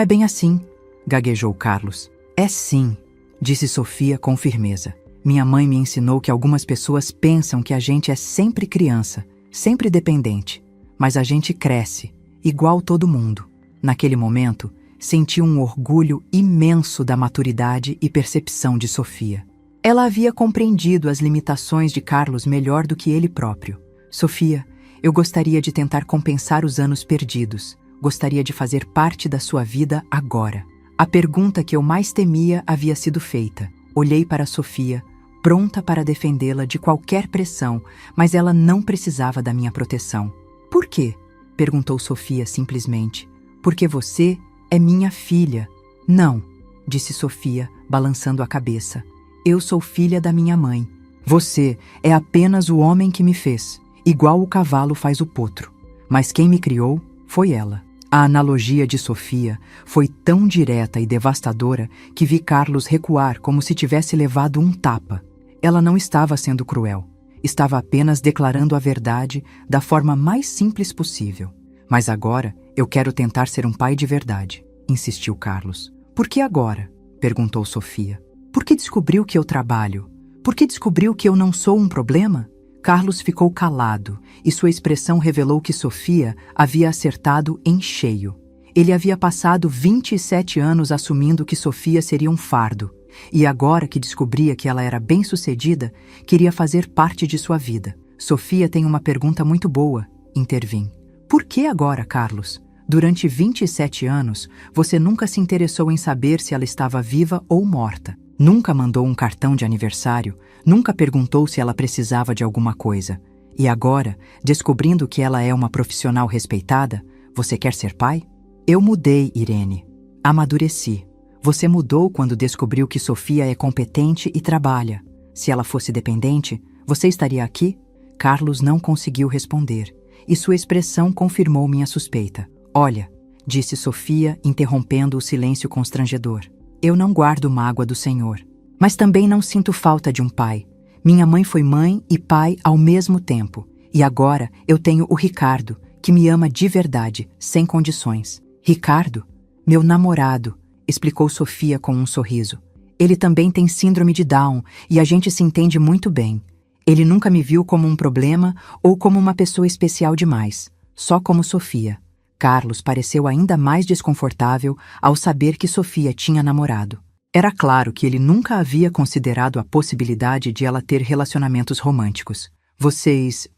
A: bem assim, gaguejou Carlos. É sim, disse Sofia com firmeza. Minha mãe me ensinou que algumas pessoas pensam que a gente é sempre criança, sempre dependente, mas a gente cresce, igual todo mundo. Naquele momento, senti um orgulho imenso da maturidade e percepção de Sofia. Ela havia compreendido as limitações de Carlos melhor do que ele próprio. Sofia, eu gostaria de tentar compensar os anos perdidos. Gostaria de fazer parte da sua vida agora. A pergunta que eu mais temia havia sido feita. Olhei para Sofia, pronta para defendê-la de qualquer pressão, mas ela não precisava da minha proteção. Por quê? Perguntou Sofia simplesmente. Porque você é minha filha. Não, disse Sofia, balançando a cabeça. Eu sou filha da minha mãe. Você é apenas o homem que me fez, igual o cavalo faz o potro. Mas quem me criou foi ela. A analogia de Sofia foi tão direta e devastadora que vi Carlos recuar como se tivesse levado um tapa. Ela não estava sendo cruel. Estava apenas declarando a verdade da forma mais simples possível. Mas agora eu quero tentar ser um pai de verdade, insistiu Carlos. Por que agora? Perguntou Sofia. Por que descobriu que eu trabalho? Por que descobriu que eu não sou um problema? Carlos ficou calado e sua expressão revelou que Sofia havia acertado em cheio. Ele havia passado 27 anos assumindo que Sofia seria um fardo, e agora que descobria que ela era bem-sucedida, queria fazer parte de sua vida. Sofia tem uma pergunta muito boa, intervim. Por que agora, Carlos? Durante 27 anos, você nunca se interessou em saber se ela estava viva ou morta. Nunca mandou um cartão de aniversário, nunca perguntou se ela precisava de alguma coisa. E agora, descobrindo que ela é uma profissional respeitada, você quer ser pai? Eu mudei, Irene. Amadureci. Você mudou quando descobriu que Sofia é competente e trabalha. Se ela fosse dependente, você estaria aqui? Carlos não conseguiu responder, e sua expressão confirmou minha suspeita. Olha, disse Sofia, interrompendo o silêncio constrangedor. Eu não guardo mágoa do Senhor. Mas também não sinto falta de um pai. Minha mãe foi mãe e pai ao mesmo tempo. E agora eu tenho o Ricardo, que me ama de verdade, sem condições. Ricardo? Meu namorado, explicou Sofia com um sorriso. Ele também tem síndrome de Down e a gente se entende muito bem. Ele nunca me viu como um problema ou como uma pessoa especial demais, só como Sofia. Carlos pareceu ainda mais desconfortável ao saber que Sofia tinha namorado. Era claro que ele nunca havia considerado a possibilidade de ela ter relacionamentos românticos. Vocês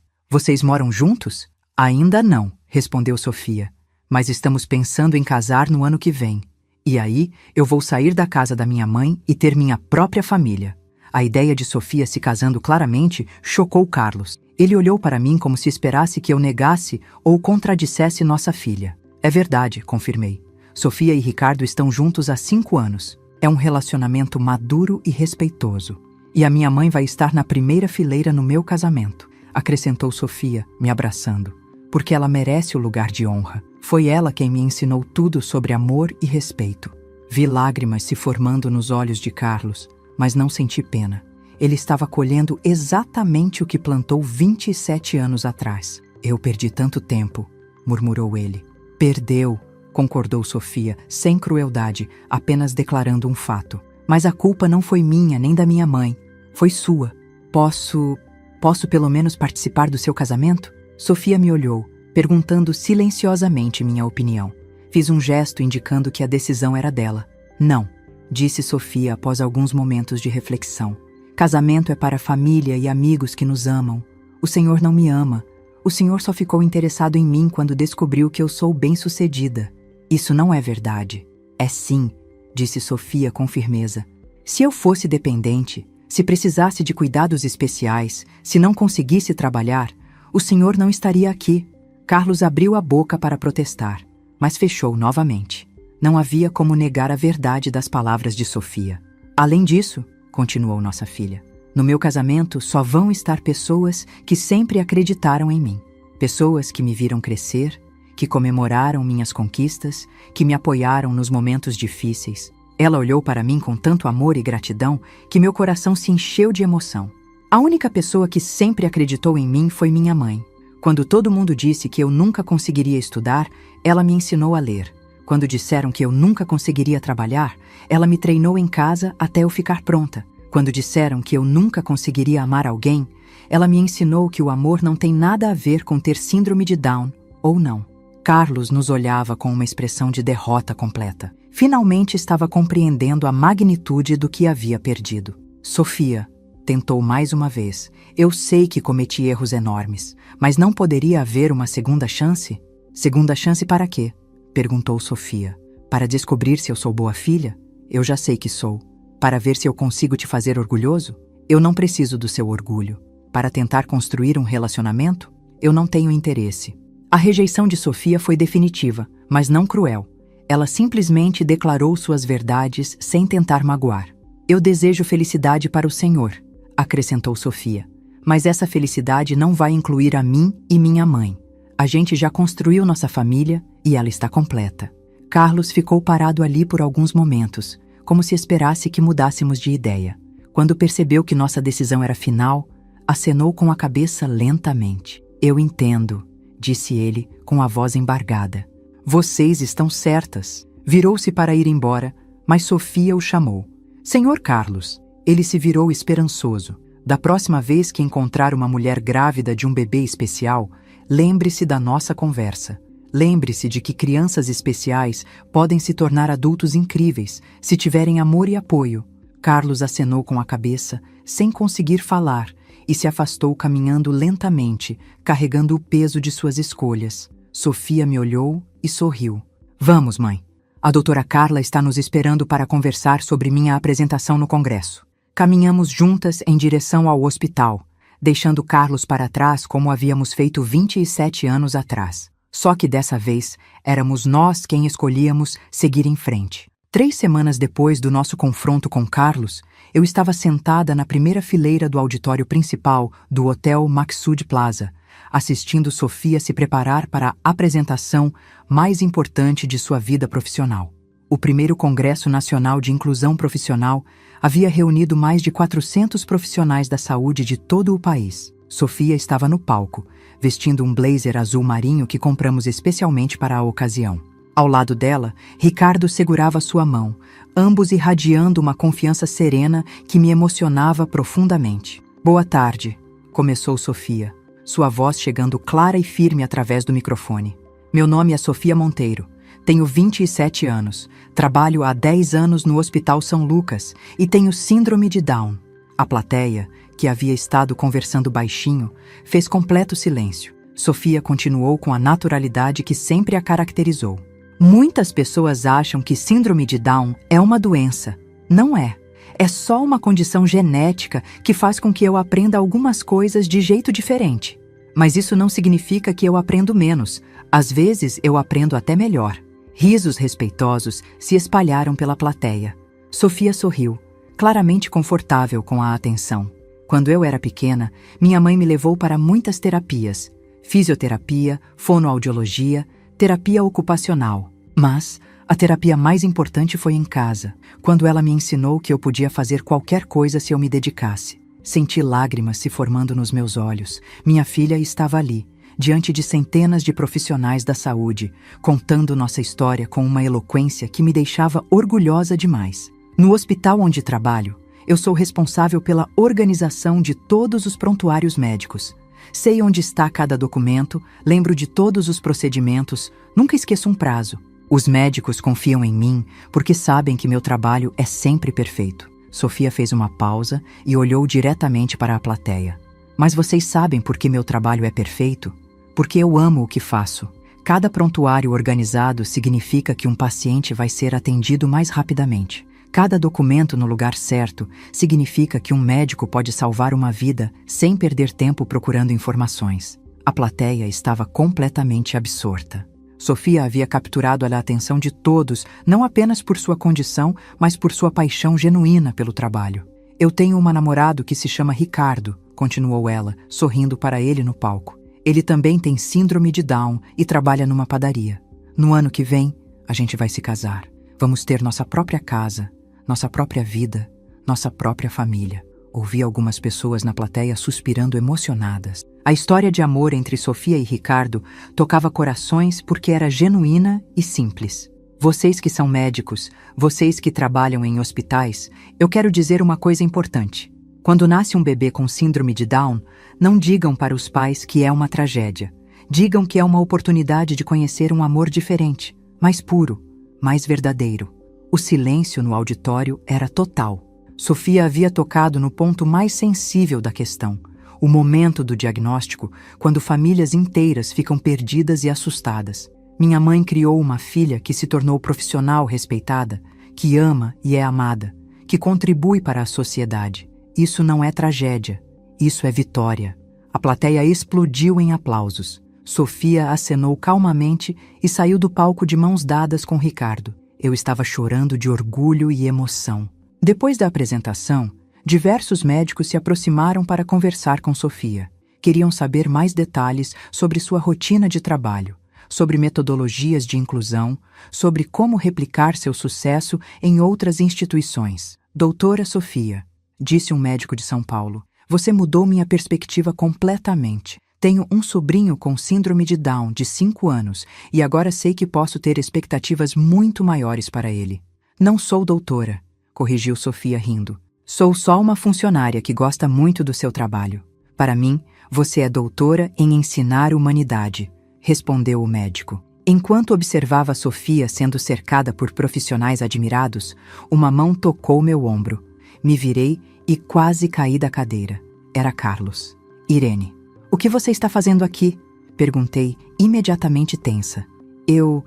A: moram juntos? Ainda não, respondeu Sofia. Mas estamos pensando em casar no ano que vem. E aí, eu vou sair da casa da minha mãe e ter minha própria família. A ideia de Sofia se casando claramente chocou Carlos. Ele olhou para mim como se esperasse que eu negasse ou contradissesse nossa filha. É verdade, confirmei. Sofia e Ricardo estão juntos há 5 anos. É um relacionamento maduro e respeitoso. E a minha mãe vai estar na primeira fileira no meu casamento, acrescentou Sofia, me abraçando. Porque ela merece o lugar de honra. Foi ela quem me ensinou tudo sobre amor e respeito. Vi lágrimas se formando nos olhos de Carlos, mas não senti pena. Ele estava colhendo exatamente o que plantou 27 anos atrás. Eu perdi tanto tempo, murmurou ele. Perdeu, concordou Sofia, sem crueldade, apenas declarando um fato. Mas a culpa não foi minha nem da minha mãe. Foi sua. Posso pelo menos participar do seu casamento? Sofia me olhou, perguntando silenciosamente minha opinião. Fiz um gesto indicando que a decisão era dela. Não, disse Sofia após alguns momentos de reflexão. Casamento é para a família e amigos que nos amam. O Senhor não me ama. O Senhor só ficou interessado em mim quando descobriu que eu sou bem-sucedida. Isso não é verdade. É sim, disse Sofia com firmeza. Se eu fosse dependente, se precisasse de cuidados especiais, se não conseguisse trabalhar, o Senhor não estaria aqui. Carlos abriu a boca para protestar, mas fechou novamente. Não havia como negar a verdade das palavras de Sofia. Além disso, continuou nossa filha, no meu casamento só vão estar pessoas que sempre acreditaram em mim. Pessoas que me viram crescer, que comemoraram minhas conquistas, que me apoiaram nos momentos difíceis. Ela olhou para mim com tanto amor e gratidão que meu coração se encheu de emoção. A única pessoa que sempre acreditou em mim foi minha mãe. Quando todo mundo disse que eu nunca conseguiria estudar, ela me ensinou a ler. Quando disseram que eu nunca conseguiria trabalhar, ela me treinou em casa até eu ficar pronta. Quando disseram que eu nunca conseguiria amar alguém, ela me ensinou que o amor não tem nada a ver com ter síndrome de Down ou não. Carlos nos olhava com uma expressão de derrota completa. Finalmente estava compreendendo a magnitude do que havia perdido. Sofia, tentou mais uma vez. Eu sei que cometi erros enormes, mas não poderia haver uma segunda chance? Segunda chance para quê? Perguntou Sofia. Para descobrir se eu sou boa filha? Eu já sei que sou. Para ver se eu consigo te fazer orgulhoso? Eu não preciso do seu orgulho. Para tentar construir um relacionamento? Eu não tenho interesse. A rejeição de Sofia foi definitiva, mas não cruel. Ela simplesmente declarou suas verdades sem tentar magoar. Eu desejo felicidade para o Senhor, acrescentou Sofia. Mas essa felicidade não vai incluir a mim e minha mãe. A gente já construiu nossa família e ela está completa. Carlos ficou parado ali por alguns momentos, como se esperasse que mudássemos de ideia. Quando percebeu que nossa decisão era final, acenou com a cabeça lentamente. Eu entendo, disse ele com a voz embargada. Vocês estão certas. Virou-se para ir embora, mas Sofia o chamou. Senhor Carlos, ele se virou esperançoso. Da próxima vez que encontrar uma mulher grávida de um bebê especial, lembre-se da nossa conversa. Lembre-se de que crianças especiais podem se tornar adultos incríveis se tiverem amor e apoio. Carlos acenou com a cabeça, sem conseguir falar, e se afastou caminhando lentamente, carregando o peso de suas escolhas. Sofia me olhou e sorriu. Vamos, mãe. A doutora Carla está nos esperando para conversar sobre minha apresentação no Congresso. Caminhamos juntas em direção ao hospital, deixando Carlos para trás como havíamos feito 27 anos atrás. Só que dessa vez, éramos nós quem escolhíamos seguir em frente. 3 semanas depois do nosso confronto com Carlos, eu estava sentada na primeira fileira do auditório principal do Hotel Maxud Plaza, assistindo Sofia se preparar para a apresentação mais importante de sua vida profissional. O primeiro Congresso Nacional de Inclusão Profissional havia reunido mais de 400 profissionais da saúde de todo o país. Sofia estava no palco, vestindo um blazer azul marinho que compramos especialmente para a ocasião. Ao lado dela, Ricardo segurava sua mão, ambos irradiando uma confiança serena que me emocionava profundamente. "Boa tarde", começou Sofia, sua voz chegando clara e firme através do microfone. "Meu nome é Sofia Monteiro. Tenho 27 anos, trabalho há 10 anos no Hospital São Lucas e tenho síndrome de Down." A plateia, que havia estado conversando baixinho, fez completo silêncio. Sofia continuou com a naturalidade que sempre a caracterizou. "Muitas pessoas acham que síndrome de Down é uma doença. Não é. É só uma condição genética que faz com que eu aprenda algumas coisas de jeito diferente. Mas isso não significa que eu aprendo menos. Às vezes eu aprendo até melhor." Risos respeitosos se espalharam pela plateia. Sofia sorriu, claramente confortável com a atenção. "Quando eu era pequena, minha mãe me levou para muitas terapias. Fisioterapia, fonoaudiologia, terapia ocupacional. Mas a terapia mais importante foi em casa, quando ela me ensinou que eu podia fazer qualquer coisa se eu me dedicasse. Senti lágrimas se formando nos meus olhos. Minha filha estava ali, diante de centenas de profissionais da saúde, contando nossa história com uma eloquência que me deixava orgulhosa demais. No hospital onde trabalho, eu sou responsável pela organização de todos os prontuários médicos. Sei onde está cada documento, lembro de todos os procedimentos, nunca esqueço um prazo. Os médicos confiam em mim porque sabem que meu trabalho é sempre perfeito." Sofia fez uma pausa e olhou diretamente para a plateia. "Mas vocês sabem por que meu trabalho é perfeito? Porque eu amo o que faço. Cada prontuário organizado significa que um paciente vai ser atendido mais rapidamente. Cada documento no lugar certo significa que um médico pode salvar uma vida sem perder tempo procurando informações." A plateia estava completamente absorta. Sofia havia capturado a atenção de todos, não apenas por sua condição, mas por sua paixão genuína pelo trabalho. "Eu tenho um namorado que se chama Ricardo", continuou ela, sorrindo para ele no palco. "Ele também tem síndrome de Down e trabalha numa padaria. No ano que vem, a gente vai se casar. Vamos ter nossa própria casa, nossa própria vida, nossa própria família." Ouvi algumas pessoas na plateia suspirando emocionadas. A história de amor entre Sofia e Ricardo tocava corações porque era genuína e simples. Vocês que são médicos, vocês que trabalham em hospitais, eu quero dizer uma coisa importante. Quando nasce um bebê com síndrome de Down, não digam para os pais que é uma tragédia. Digam que é uma oportunidade de conhecer um amor diferente, mais puro, mais verdadeiro. O silêncio no auditório era total. Sofia havia tocado no ponto mais sensível da questão, o momento do diagnóstico, quando famílias inteiras ficam perdidas e assustadas. Minha mãe criou uma filha que se tornou profissional respeitada, que ama e é amada, que contribui para a sociedade. Isso não é tragédia, isso é vitória. A plateia explodiu em aplausos. Sofia acenou calmamente e saiu do palco de mãos dadas com Ricardo. Eu estava chorando de orgulho e emoção. Depois da apresentação, diversos médicos se aproximaram para conversar com Sofia. Queriam saber mais detalhes sobre sua rotina de trabalho, sobre metodologias de inclusão, sobre como replicar seu sucesso em outras instituições. "Doutora Sofia", disse um médico de São Paulo, "você mudou minha perspectiva completamente. Tenho um sobrinho com síndrome de Down de 5 anos e agora sei que posso ter expectativas muito maiores para ele." "Não sou doutora", corrigiu Sofia rindo. "Sou só uma funcionária que gosta muito do seu trabalho. Para mim, você é doutora em ensinar humanidade", respondeu o médico. Enquanto observava Sofia sendo cercada por profissionais admirados, uma mão tocou meu ombro. Me virei e quase caí da cadeira. Era Carlos. "Irene, o que você está fazendo aqui?" perguntei, imediatamente tensa. Eu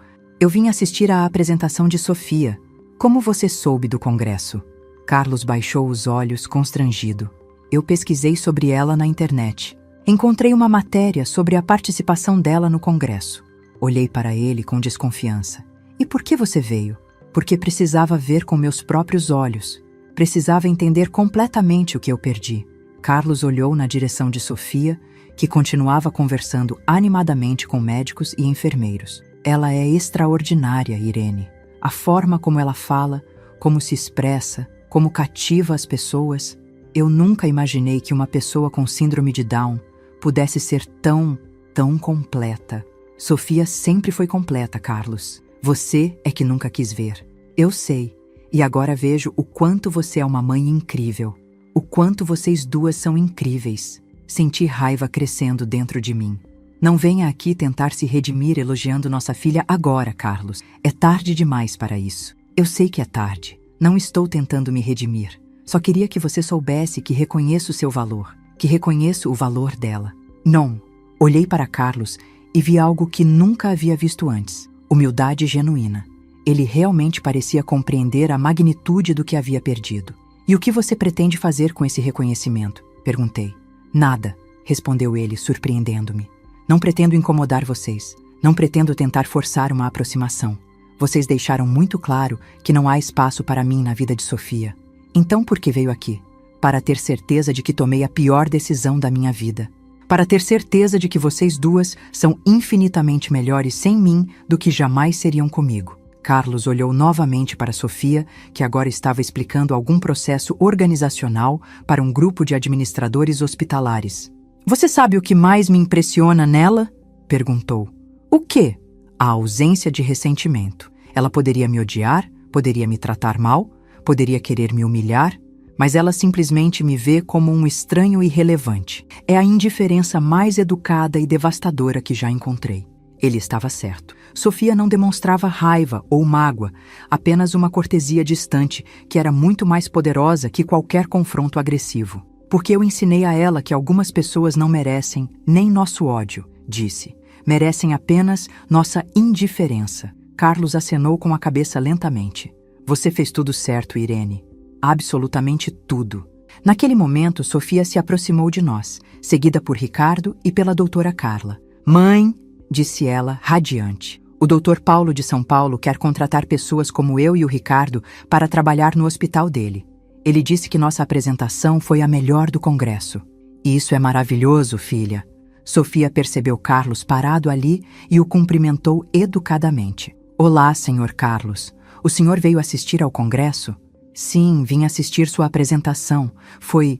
A: vim assistir à apresentação de Sofia. Como você soube do congresso?" Carlos baixou os olhos, constrangido. "Eu pesquisei sobre ela na internet. Encontrei uma matéria sobre a participação dela no congresso." Olhei para ele com desconfiança. "E por que você veio?" "Porque precisava ver com meus próprios olhos. Precisava entender completamente o que eu perdi." Carlos olhou na direção de Sofia, que continuava conversando animadamente com médicos e enfermeiros. Ela é extraordinária, Irene. A forma como ela fala, como se expressa, como cativa as pessoas. Eu nunca imaginei que uma pessoa com síndrome de Down pudesse ser tão completa. Sofia sempre foi completa, Carlos. Você é que nunca quis ver. Eu sei, e agora vejo o quanto você é uma mãe incrível. O quanto vocês duas são incríveis. Senti raiva crescendo dentro de mim. Não venha aqui tentar se redimir elogiando nossa filha agora, Carlos. É tarde demais para isso. Eu sei que é tarde. Não estou tentando me redimir. Só queria que você soubesse que reconheço o seu valor, que reconheço o valor dela. Não. Olhei para Carlos e vi algo que nunca havia visto antes. Humildade genuína. Ele realmente parecia compreender a magnitude do que havia perdido. E o que você pretende fazer com esse reconhecimento? Perguntei. Nada, respondeu ele, surpreendendo-me. Não pretendo incomodar vocês. Não pretendo tentar forçar uma aproximação. Vocês deixaram muito claro que não há espaço para mim na vida de Sofia. Então por que veio aqui? Para ter certeza de que tomei a pior decisão da minha vida. Para ter certeza de que vocês duas são infinitamente melhores sem mim do que jamais seriam comigo. Carlos olhou novamente para Sofia, que agora estava explicando algum processo organizacional para um grupo de administradores hospitalares. Você sabe o que mais me impressiona nela? Perguntou. O quê? A ausência de ressentimento. Ela poderia me odiar, poderia me tratar mal, poderia querer me humilhar, mas ela simplesmente me vê como um estranho irrelevante. É a indiferença mais educada e devastadora que já encontrei. Ele estava certo. Sofia não demonstrava raiva ou mágoa, apenas uma cortesia distante que era muito mais poderosa que qualquer confronto agressivo. Porque eu ensinei a ela que algumas pessoas não merecem nem nosso ódio, disse. Merecem apenas nossa indiferença. Carlos acenou com a cabeça lentamente. Você fez tudo certo, Irene. Absolutamente tudo. Naquele momento, Sofia se aproximou de nós, seguida por Ricardo e pela doutora Carla. Mãe, disse ela, radiante. O doutor Paulo de São Paulo quer contratar pessoas como eu e o Ricardo para trabalhar no hospital dele. Ele disse que nossa apresentação foi a melhor do congresso. E isso é maravilhoso, filha. Sofia percebeu Carlos parado ali e o cumprimentou educadamente. Olá, senhor Carlos. O senhor veio assistir ao congresso? Sim, vim assistir sua apresentação. Foi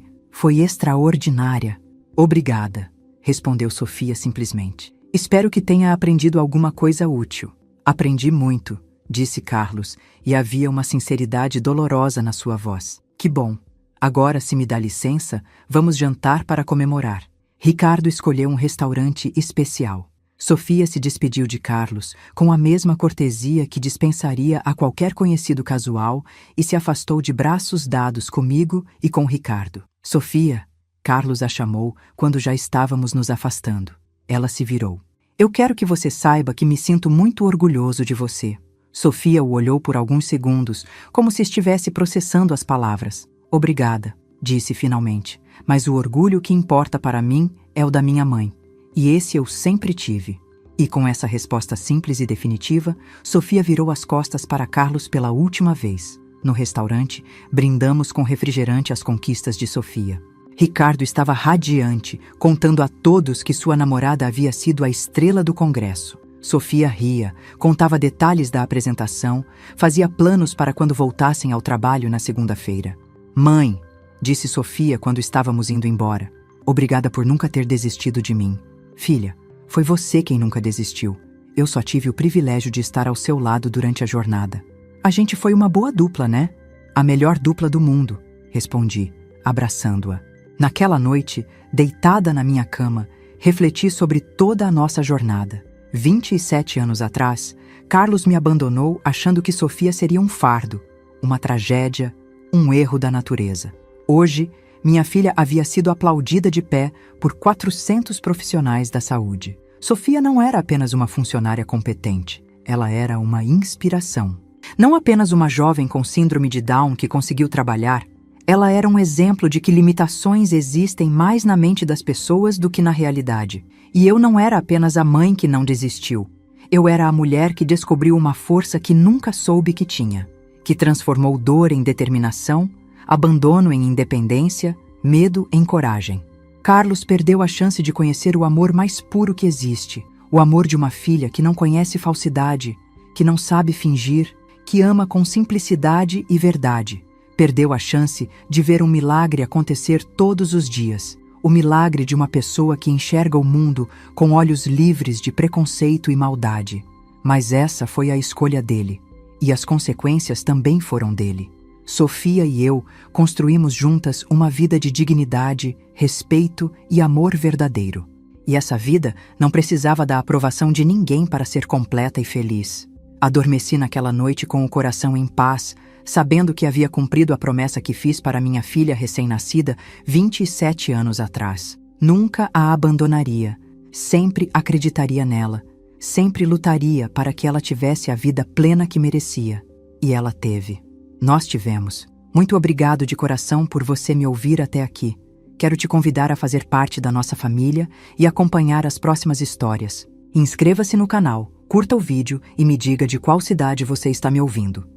A: extraordinária. Obrigada, respondeu Sofia simplesmente. Espero que tenha aprendido alguma coisa útil. Aprendi muito, disse Carlos, e havia uma sinceridade dolorosa na sua voz. Que bom. Agora, se me dá licença, vamos jantar para comemorar. Ricardo escolheu um restaurante especial. Sofia se despediu de Carlos com a mesma cortesia que dispensaria a qualquer conhecido casual e se afastou de braços dados comigo e com Ricardo. Sofia, Carlos a chamou quando já estávamos nos afastando. Ela se virou. Eu quero que você saiba que me sinto muito orgulhoso de você. Sofia o olhou por alguns segundos, como se estivesse processando as palavras. Obrigada, disse finalmente, mas o orgulho que importa para mim é o da minha mãe. E esse eu sempre tive. E com essa resposta simples e definitiva, Sofia virou as costas para Carlos pela última vez. No restaurante, brindamos com refrigerante as conquistas de Sofia. Ricardo estava radiante, contando a todos que sua namorada havia sido a estrela do congresso. Sofia ria, contava detalhes da apresentação, fazia planos para quando voltassem ao trabalho na segunda-feira. Mãe, disse Sofia quando estávamos indo embora, obrigada por nunca ter desistido de mim. Filha, foi você quem nunca desistiu. Eu só tive o privilégio de estar ao seu lado durante a jornada. A gente foi uma boa dupla, né? A melhor dupla do mundo, respondi, abraçando-a. Naquela noite, deitada na minha cama, refleti sobre toda a nossa jornada. 27 anos atrás, Carlos me abandonou achando que Sofia seria um fardo, uma tragédia, um erro da natureza. Hoje, minha filha havia sido aplaudida de pé por 400 profissionais da saúde. Sofia não era apenas uma funcionária competente, ela era uma inspiração. Não apenas uma jovem com síndrome de Down que conseguiu trabalhar, ela era um exemplo de que limitações existem mais na mente das pessoas do que na realidade. E eu não era apenas a mãe que não desistiu. Eu era a mulher que descobriu uma força que nunca soube que tinha, que transformou dor em determinação, abandono em independência, medo em coragem. Carlos perdeu a chance de conhecer o amor mais puro que existe, o amor de uma filha que não conhece falsidade, que não sabe fingir, que ama com simplicidade e verdade. Perdeu a chance de ver um milagre acontecer todos os dias. O milagre de uma pessoa que enxerga o mundo com olhos livres de preconceito e maldade. Mas essa foi a escolha dele, e as consequências também foram dele. Sofia e eu construímos juntas uma vida de dignidade, respeito e amor verdadeiro. E essa vida não precisava da aprovação de ninguém para ser completa e feliz. Adormeci naquela noite com o coração em paz, sabendo que havia cumprido a promessa que fiz para minha filha recém-nascida 27 anos atrás. Nunca a abandonaria, sempre acreditaria nela, sempre lutaria para que ela tivesse a vida plena que merecia. E ela teve. Nós tivemos. Muito obrigado de coração por você me ouvir até aqui. Quero te convidar a fazer parte da nossa família e acompanhar as próximas histórias. Inscreva-se no canal, curta o vídeo e me diga de qual cidade você está me ouvindo.